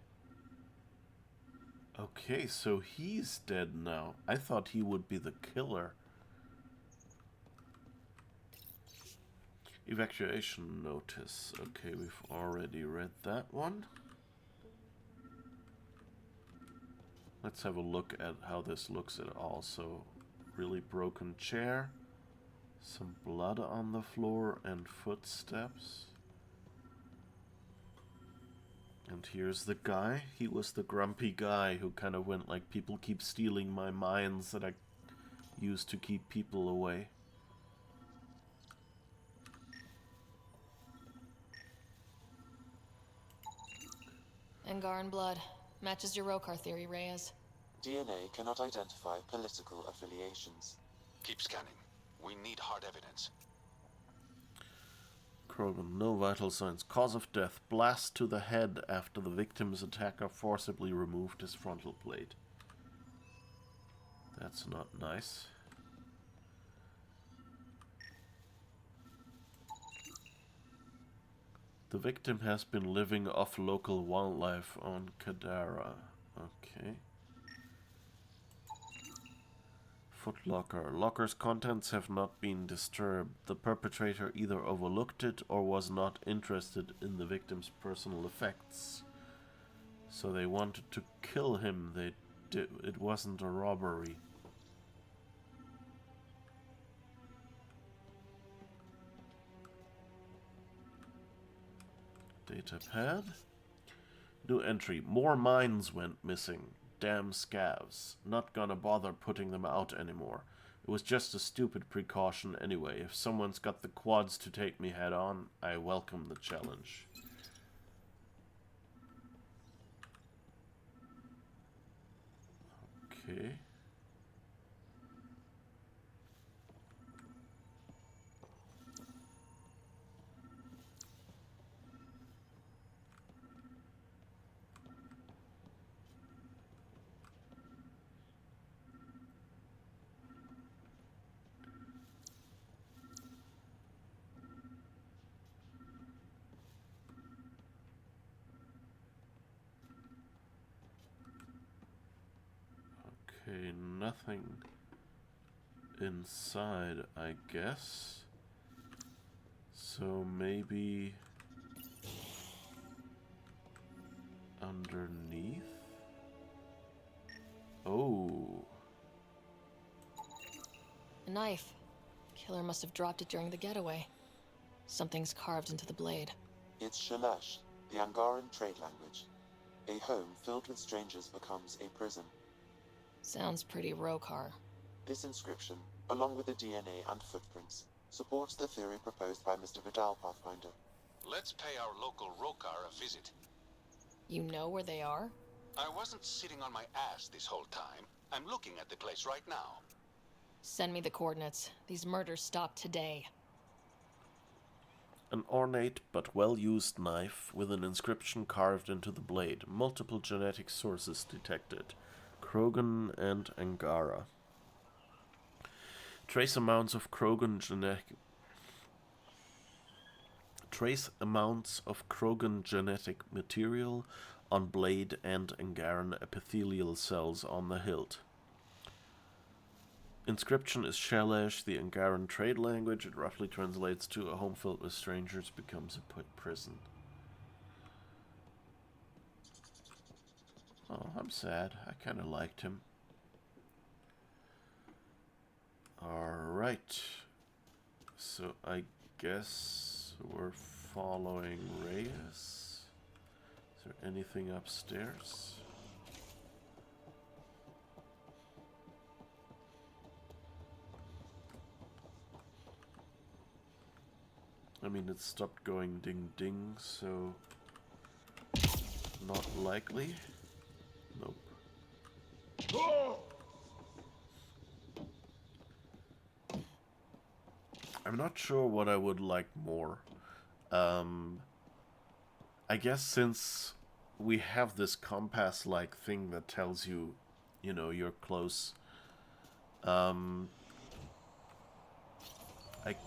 Okay, so he's dead now. I thought he would be the killer. Evacuation notice. Okay, we've already read that one. Let's have a look at how this looks at all. So, really broken chair, some blood on the floor and footsteps. And here's the guy. He was the grumpy guy who kind of went like, people keep stealing my mines that I used to keep people away. Angaran blood. Matches your Rokar theory, Reyes. DNA cannot identify political affiliations. Keep scanning. We need hard evidence. Krogan, no vital signs. Cause of death, blast to the head after the victim's attacker forcibly removed his frontal plate. That's not nice. The victim has been living off local wildlife on Kadara. Okay. Footlocker. Locker's contents have not been disturbed. The perpetrator either overlooked it or was not interested in the victim's personal effects. So they wanted to kill him. It wasn't a robbery. Datapad. New entry. More mines went missing. Damn scavs. Not gonna bother putting them out anymore. It was just a stupid precaution anyway. If someone's got the quads to take me head on, I welcome the challenge. Okay. Okay, nothing inside, I guess. So maybe underneath? Oh. A knife. Killer must have dropped it during the getaway. Something's carved into the blade. It's Shalash, the Angaran trade language. A home filled with strangers becomes a prison. Sounds pretty Rokar. This inscription, along with the DNA and footprints, supports the theory proposed by Mr. Vidal, Pathfinder. Let's pay our local Rokar a visit. You know where they are? I wasn't sitting on my ass this whole time. I'm looking at the place right now. Send me the coordinates. These murders stop today. An ornate but well-used knife with an inscription carved into the blade. Multiple genetic sources detected. Krogan and Angara. Trace amounts of Krogan genetic material on blade and Angaran epithelial cells on the hilt. Inscription is Shalash, the Angaran trade language. It roughly translates to a home filled with strangers becomes a prison. Oh, I'm sad. I kind of liked him. Alright. So I guess we're following Reyes. Is there anything upstairs? I mean, it stopped going ding ding, so not likely. Nope. I'm not sure what I would like more. I guess since we have this compass-like thing that tells you, you know, you're close, I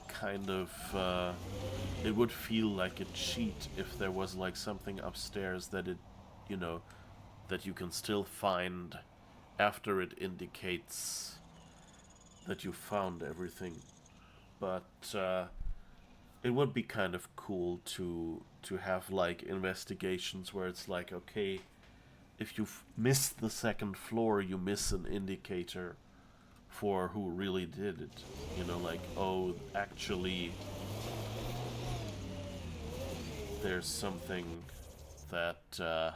kind of, it would feel like a cheat if there was like something upstairs that it, you know, that you can still find after it indicates that you found everything. But it would be kind of cool to have like investigations where it's like, okay, if you've missed the second floor, you miss an indicator for who really did it. You know, like, oh, actually there's something that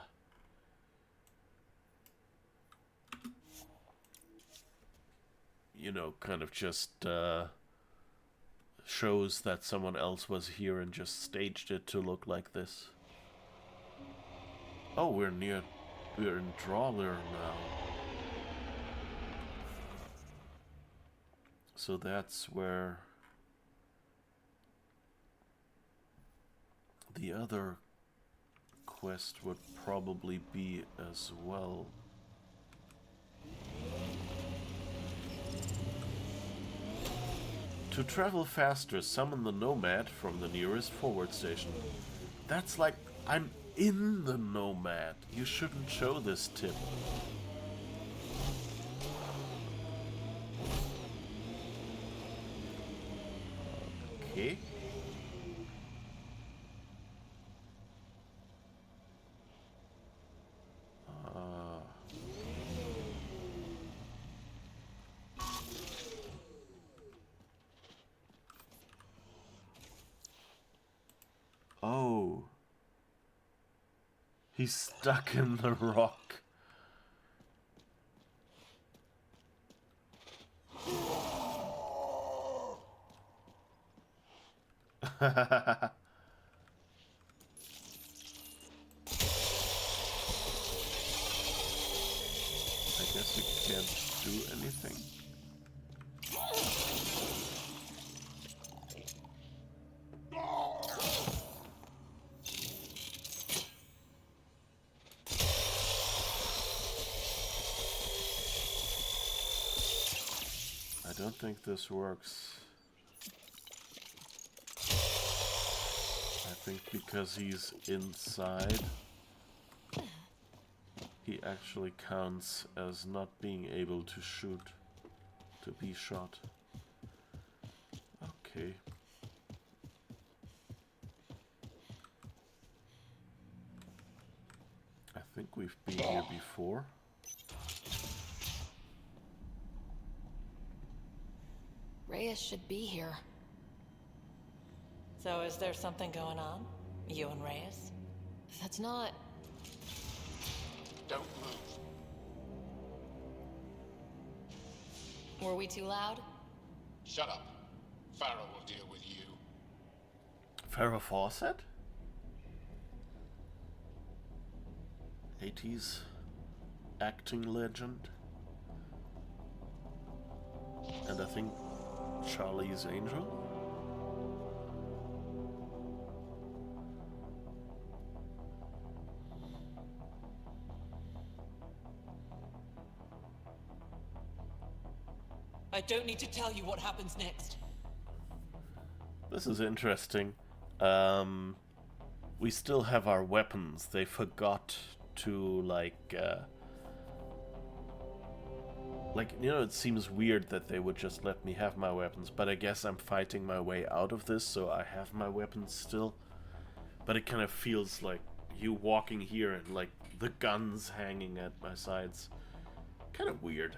you know, kind of just shows that someone else was here and just staged it to look like this. Oh, we're in Drawler now. So that's where the other quest would probably be as well. To travel faster, summon the Nomad from the nearest forward station. That's like, I'm in the Nomad. You shouldn't show this tip. Okay. Oh. He's stuck in the rock. I guess we can't do anything. I don't think this works. I think because he's inside, he actually counts as not being able to shoot, to be shot. Okay. I think we've been here before. Reyes should be here. So is there something going on? You and Reyes? That's not... Don't move. Were we too loud? Shut up. Farrell will deal with you. Farrah Fawcett? 80s acting legend. And I think Charlie's Angel? I don't need to tell you what happens next. This is interesting. We still have our weapons. They forgot to, like, you know, it seems weird that they would just let me have my weapons, but I guess I'm fighting my way out of this, so I have my weapons still. But it kind of feels like you walking here and, like, the guns hanging at my sides. Kind of weird.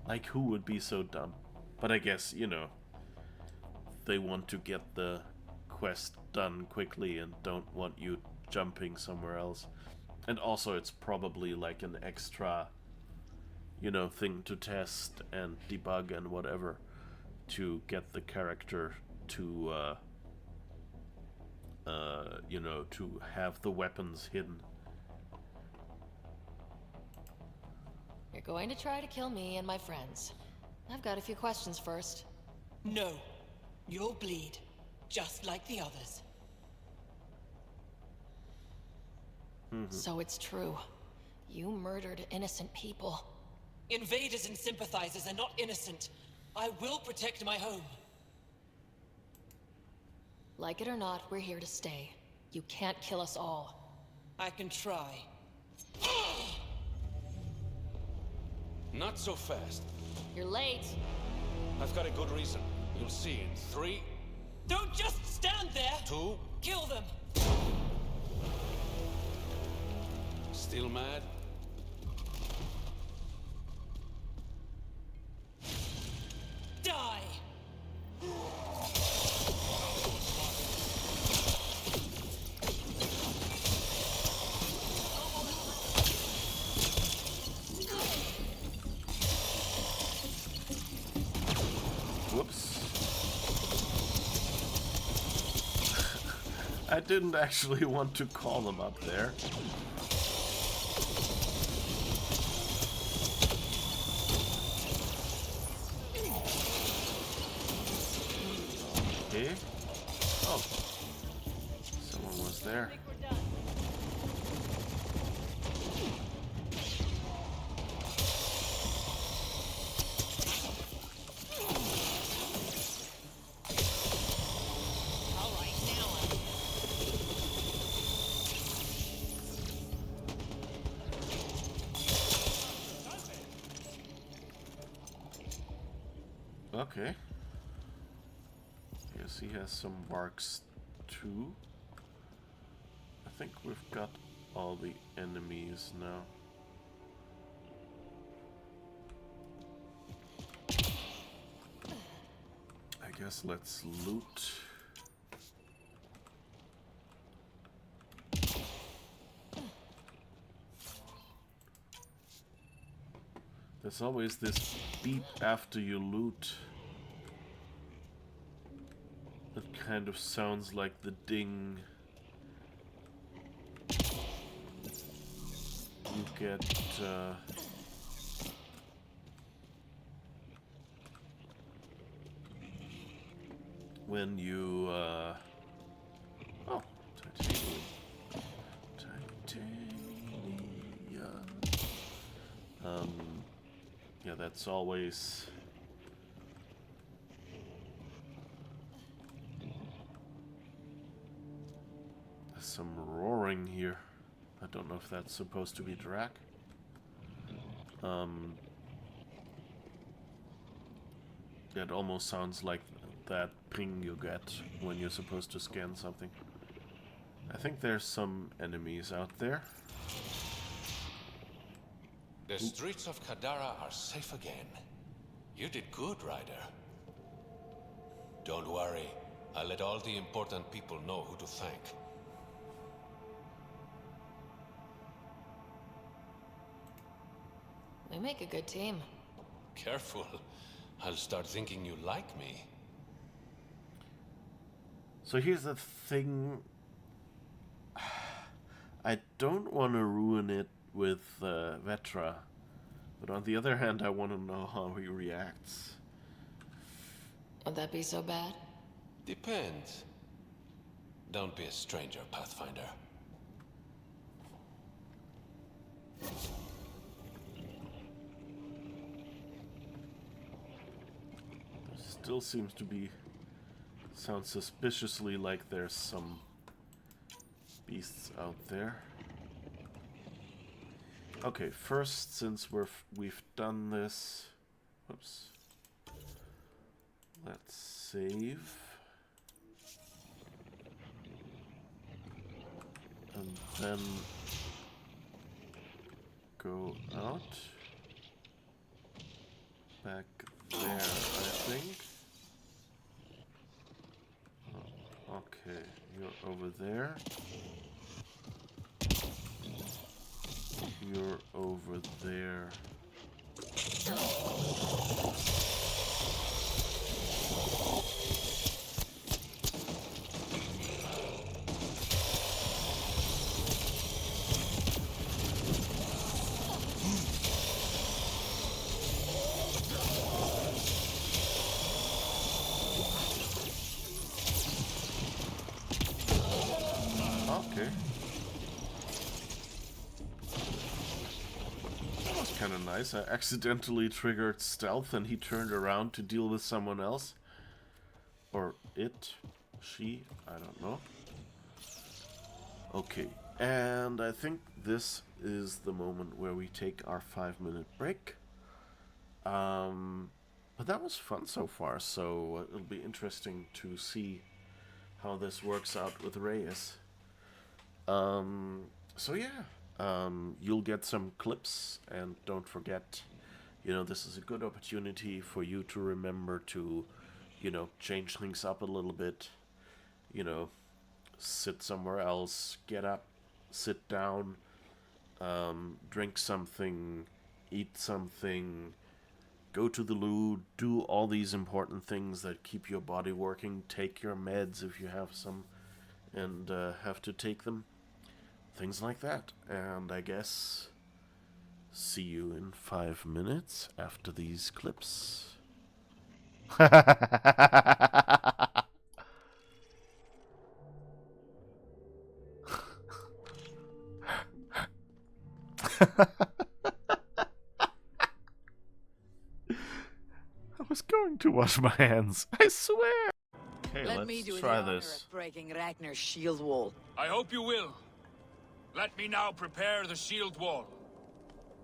Like, who would be so dumb? But I guess, you know, they want to get the quest done quickly and don't want you jumping somewhere else. And also it's probably like an extra, you know, thing to test and debug and whatever to get the character to, you know, to have the weapons hidden. You're going to try to kill me and my friends. I've got a few questions first. No. You'll bleed. Just like the others. So it's true. You murdered innocent people. Invaders and sympathizers are not innocent. I will protect my home. Like it or not, we're here to stay. You can't kill us all. I can try. Not so fast. You're late. I've got a good reason. You'll see in 3... Don't just stand there! 2... Kill them! Still mad? Die! Whoops. I didn't actually want to call them up there. Okay. Oh. Someone was there. Okay. Yes, he has some marks too. I think we've got all the enemies now. I guess let's loot. There's always this beep after you loot. That kind of sounds like the ding you get when you oh, titanium. Yeah, that's always some roaring here. I don't know if that's supposed to be Drac. It almost sounds like that ping you get when you're supposed to scan something. I think there's some enemies out there. The streets of Kadara are safe again. You did good, Ryder. Don't worry. I'll let all the important people know who to thank. We make a good team. Careful. I'll start thinking you like me. So here's the thing. I don't want to ruin it with Vetra, but on the other hand, I want to know how he reacts. Would that be so bad? Depends. Don't be a stranger, Pathfinder. Still seems to be... sounds suspiciously like there's some beasts out there. Okay, first, since we've done this... Whoops. Let's save. And then go out. Back there, I think. Okay, you're over there. You're over there. Okay. That was kind of nice. I accidentally triggered stealth and he turned around to deal with someone else. Or it. She. I don't know. Okay. And I think this is the moment where we take our 5-minute break. But that was fun so far, so it'll be interesting to see how this works out with Reyes. So yeah, you'll get some clips, and don't forget, you know, this is a good opportunity for you to remember to, you know, change things up a little bit, you know, sit somewhere else, get up, sit down, drink something, eat something, go to the loo, do all these important things that keep your body working, take your meds if you have some, and have to take them. Things like that. And I guess see you in 5 minutes after these clips. I was going to wash my hands, I swear. Okay, let's try this. Breaking Ragnar's shield wall. I hope you will. Let me now prepare the shield wall.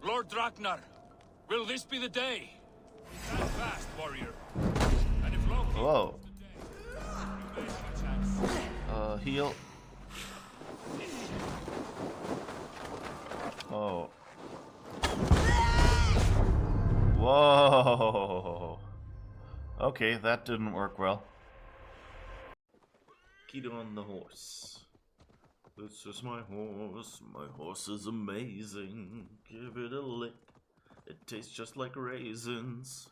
Lord Ragnar, will this be the day? Stand fast, warrior. And if Loki... Whoa. Heal. Oh. Whoa. Okay, that didn't work well. Get on the horse. This is my horse. My horse is amazing. Give it a lick. It tastes just like raisins.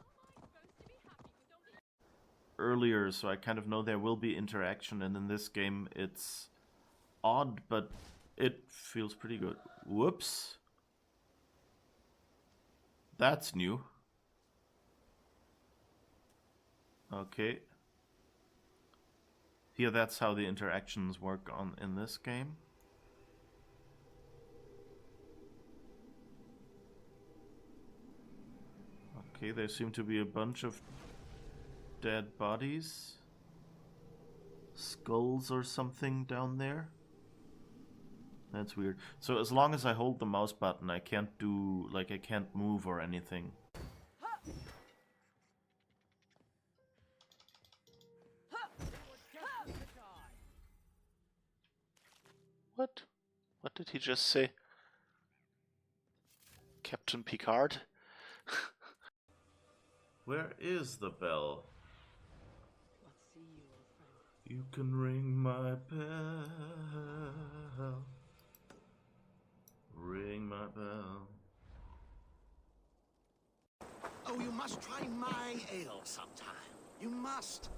Earlier, so I kind of know there will be interaction, and in this game it's odd, but it feels pretty good. Whoops. That's new. Okay. Here, that's how the interactions work in this game. Okay, there seem to be a bunch of dead bodies. Skulls or something down there. That's weird. So as long as I hold the mouse button, I can't do, like, I can't move or anything. What? What did he just say? Captain Picard? Where is the bell? You can ring my bell. Ring my bell. Oh, you must try my ale sometime. You must.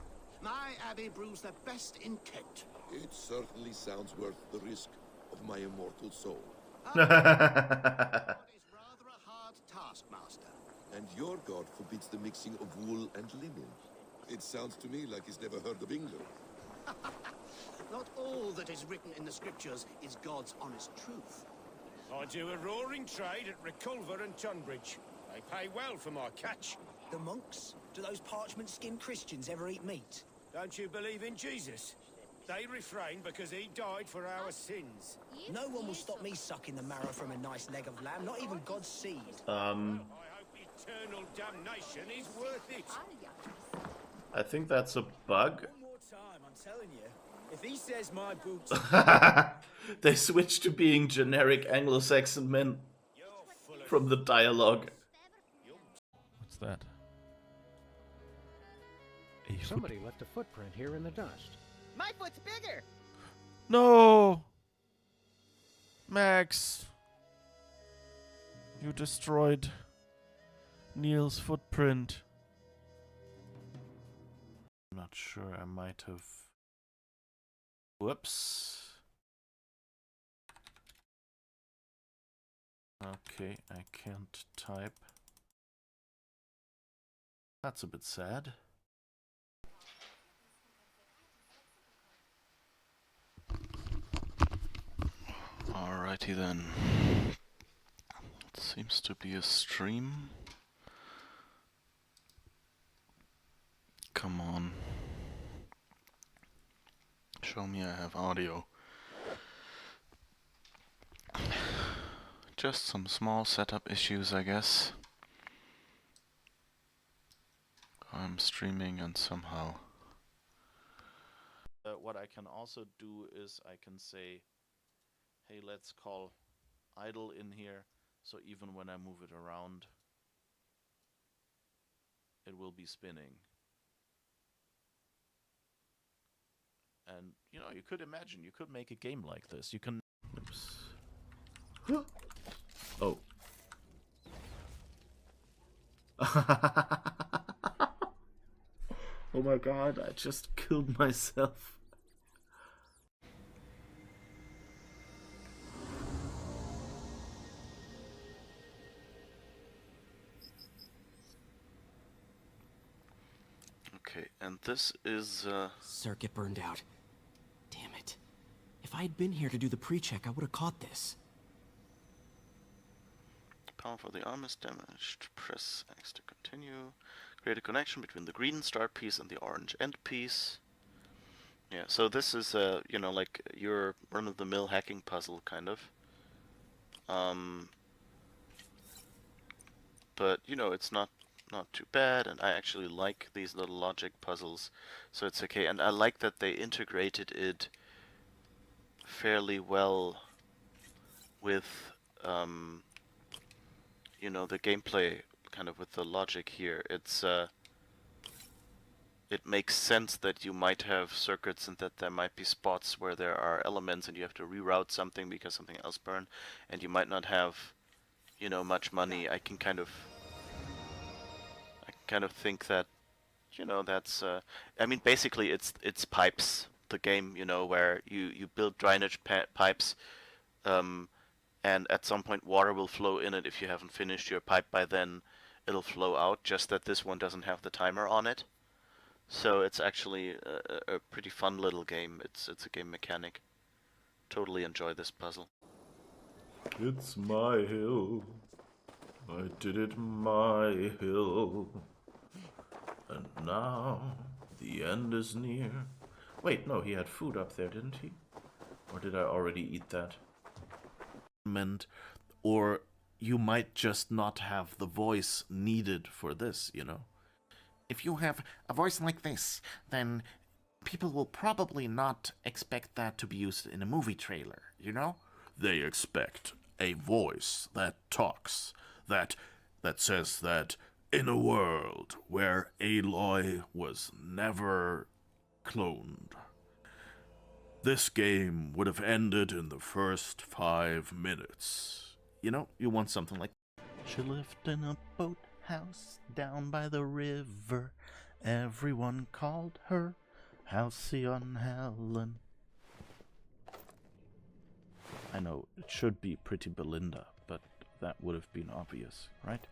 My abbey brews the best in Kent. It certainly sounds worth the risk of my immortal soul. Is rather a hard taskmaster. And your god forbids the mixing of wool and linen. It sounds to me like he's never heard of England. Not all that is written in the scriptures is God's honest truth. I do a roaring trade at Reculver and Tunbridge. They pay well for my catch. The monks? Do those parchment-skinned Christians ever eat meat? Don't you believe in Jesus? They refrain because he died for our sins. No one will stop me sucking the marrow from a nice leg of lamb, not even God's seed. I hope eternal damnation is worth it. I think that's a bug. One more time, I'm telling you. If he says my boots... They switched to being generic Anglo-Saxon men from the dialogue. What's that? Somebody left a footprint here in the dust. My foot's bigger. No! Max! You destroyed Neil's footprint. I'm not sure, I might have... Whoops. Okay, I can't type. That's a bit sad. Alrighty then. It seems to be a stream. Come on. Show me I have audio. Just some small setup issues, I guess. I'm streaming and somehow... what I can also do is I can say, hey, let's call idle in here, so even when I move it around, it will be spinning. And, you know, you could imagine, you could make a game like this. You can... Oops. Oh. Oh my god, I just killed myself. Okay, and this is, Circuit burned out. Damn it. If I had been here to do the pre-check, I would have caught this. Power for the arm is damaged. Press X to continue. Create a connection between the green start piece and the orange end piece. Yeah, so this is, you know, like your run-of-the-mill hacking puzzle, kind of. But, you know, it's not too bad, and I actually like these little logic puzzles, so it's okay. And I like that they integrated it fairly well with, you know, the gameplay, kind of with the logic here. It's, it makes sense that you might have circuits and that there might be spots where there are elements and you have to reroute something because something else burned, and you might not have, you know, much money. I can kind of think that, you know, that's, I mean, basically it's pipes, the game, you know, where you build drainage pipes, and at some point water will flow in it. If you haven't finished your pipe by then, it'll flow out, just that this one doesn't have the timer on it. So it's actually a pretty fun little game. It's a game mechanic. Totally enjoy this puzzle. It's my hill. I did it my hill. And now the end is near. Wait, no, he had food up there, didn't he? Or did I already eat that? or you might just not have the voice needed for this, you know? If you have a voice like this, then people will probably not expect that to be used in a movie trailer, you know? They expect a voice that talks, that says that in a world where Aloy was never cloned, this game would have ended in the first 5 minutes. You know, you want something like... She lived in a boathouse down by the river. Everyone called her Halcyon Helen. I know, it should be Pretty Belinda, but that would have been obvious, right?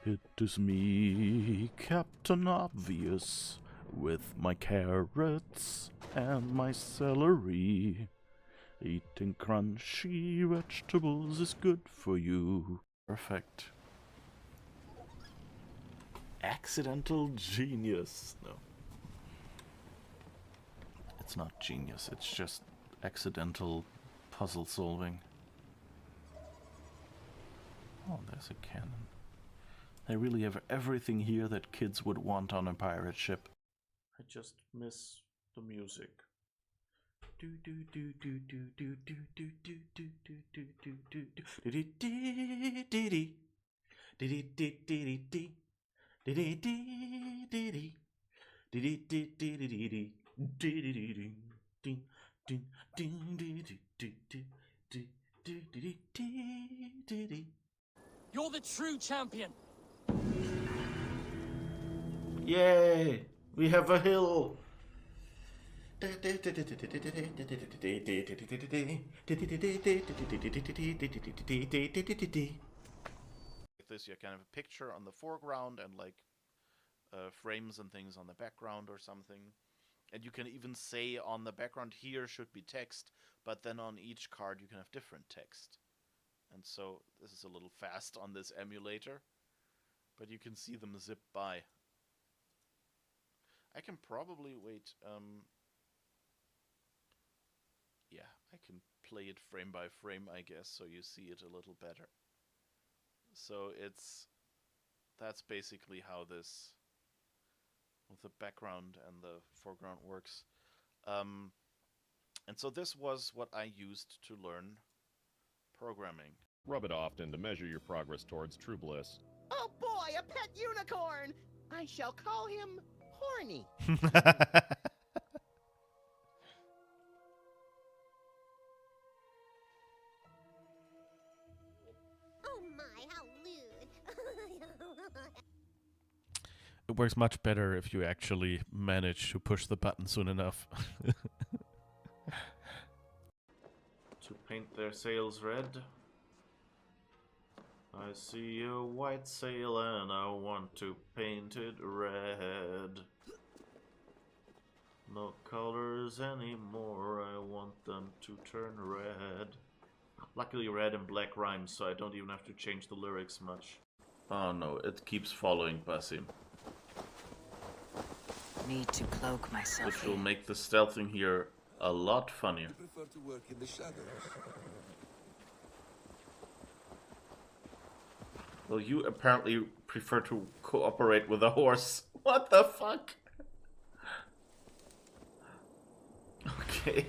It is me, Captain Obvious, with my carrots and my celery. Eating crunchy vegetables is good for you. Perfect. Accidental genius. No. It's not genius, it's just accidental puzzle solving. Oh, there's a cannon. They really have everything here that kids would want on a pirate ship. I just miss the music. You're the true champion. Yay! We have a hill! With this, you kind of a picture on the foreground and like frames and things on the background or something. And you can even say on the background here should be text, but then on each card you can have different text. And so this is a little fast on this emulator, but you can see them zip by. I can probably wait. Yeah, I can play it frame by frame, I guess, so you see it a little better. So that's basically how this with the background and the foreground works. And so this was what I used to learn programming. Rub it often to measure your progress towards true bliss. Oh boy, a pet unicorn! I shall call him Horny. Oh my, how lewd. It works much better if you actually manage to push the button soon enough. To paint their sails red. I see a white sail and I want to paint it red. No colors anymore, I want them to turn red. Luckily red and black rhymes, so I don't even have to change the lyrics much. Oh no, it keeps following Basim. Need to cloak myself. Which will make the stealthing here a lot funnier. I prefer to work in the shadows. Well, you apparently prefer to cooperate with a horse. What the fuck? Okay.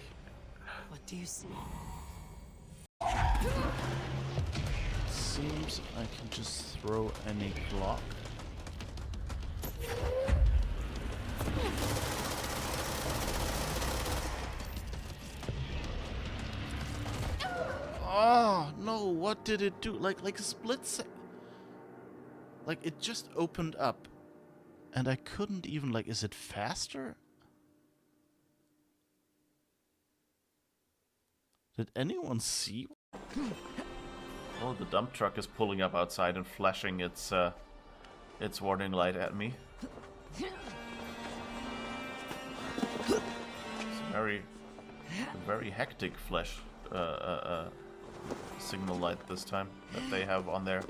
What do you see? Seems I can just throw any block. Oh no! What did it do? Like a split second. Like it just opened up, and I couldn't even like. Is it faster? Did anyone see? Oh, the dump truck is pulling up outside and flashing its warning light at me. It's very hectic flash signal light this time that they have on their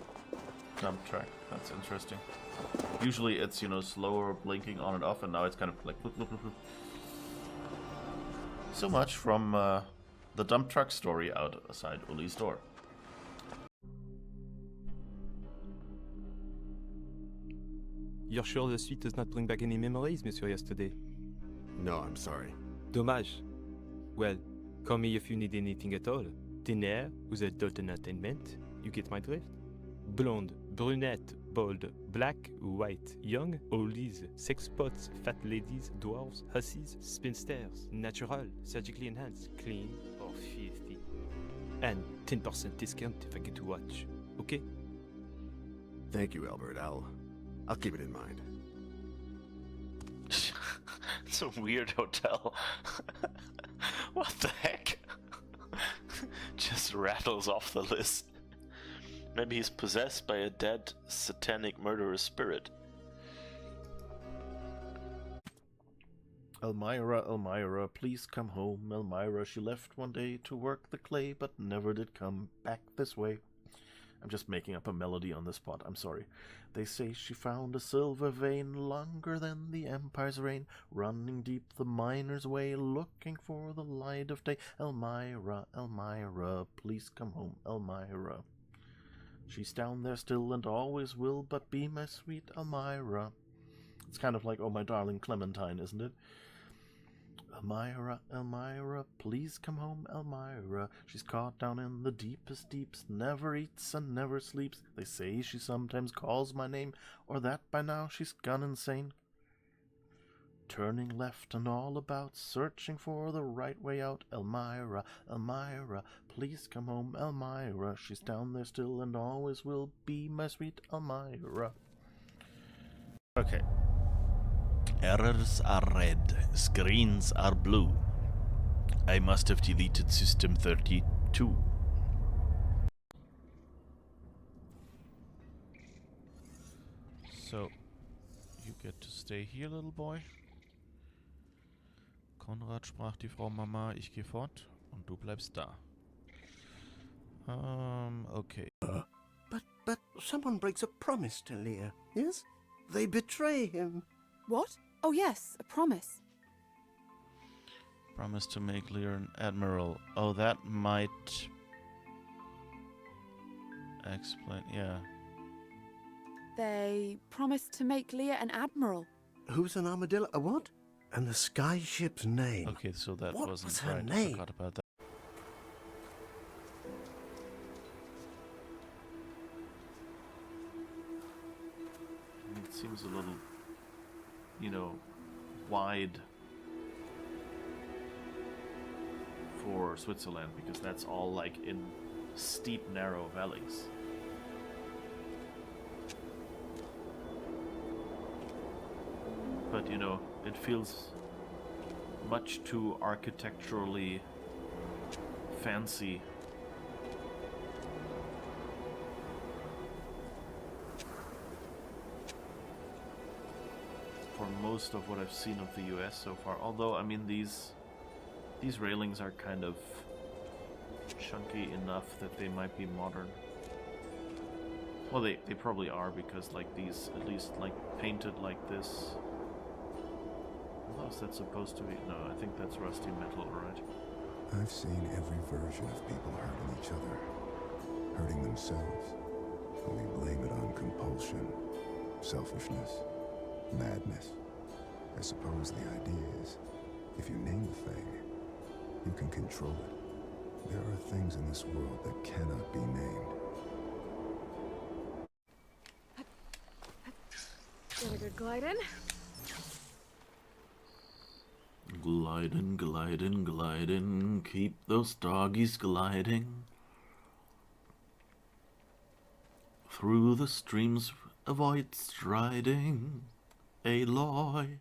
dump truck. That's interesting. Usually it's, you know, slower blinking on and off, and now it's kind of like bloop, bloop, bloop, bloop. So much from the dump truck story outside Uli's door. You're sure the suite does not bring back any memories, Monsieur Yesterday? No, I'm sorry. Dommage. Well, call me if you need anything at all. Dinner with adult entertainment. You get my drift? Blonde, brunette, bold, black, white, young, oldies, sex spots, fat ladies, dwarves, hussies, spinsters, natural, surgically enhanced, clean, or filthy. And 10% discount if I get to watch. Okay? Thank you, Albert. I'll keep it in mind. It's a weird hotel. What the heck? Just rattles off the list. Maybe he's possessed by a dead, satanic murderous spirit. Elmira, Elmira, please come home. Elmira, she left one day to work the clay, but never did come back this way. I'm just making up a melody on the spot, I'm sorry. They say she found a silver vein longer than the empire's reign, running deep the miner's way, looking for the light of day. Elmira, Elmira, please come home, Elmira. She's down there still and always will, but be my sweet Elmira. It's kind of like Oh My Darling Clementine, isn't it? Elmira, Elmira, please come home, Elmira. She's caught down in the deepest deeps, never eats and never sleeps. They say she sometimes calls my name, or that by now she's gone insane. Turning left and all about, searching for the right way out. Elmira, Elmira, please come home, Elmira. She's down there still and always will be my sweet Elmira. Okay. Errors are red, screens are blue. I must have deleted System 32. So, you get to stay here, little boy. Konrad, sprach die Frau Mama, ich geh fort und du bleibst da. Okay. But someone breaks a promise to Lear, yes? They betray him. What? Oh yes, a promise. Promise to make Lear an admiral. Oh, that might explain, yeah. They promised to make Lear an admiral. Who's an armadillo? A what? And the skyship's name. Okay, so that what wasn't was her right. name? I forgot about that. It seems a little, you know, wide for Switzerland because that's all like in steep, narrow valleys. But you know, it feels much too architecturally fancy for most of what I've seen of the US so far. Although, I mean, these railings are kind of chunky enough that they might be modern. Well, they probably are because, like, these, at least, like, painted like this. What else that's supposed to be? No, I think that's rusty metal, right? I've seen every version of people hurting each other, hurting themselves. And we blame it on compulsion, selfishness, madness. I suppose the idea is, if you name the thing, you can control it. There are things in this world that cannot be named. Get a good glide in. Gliding, gliding, gliding, keep those doggies gliding through the streams, avoid striding, Aloy.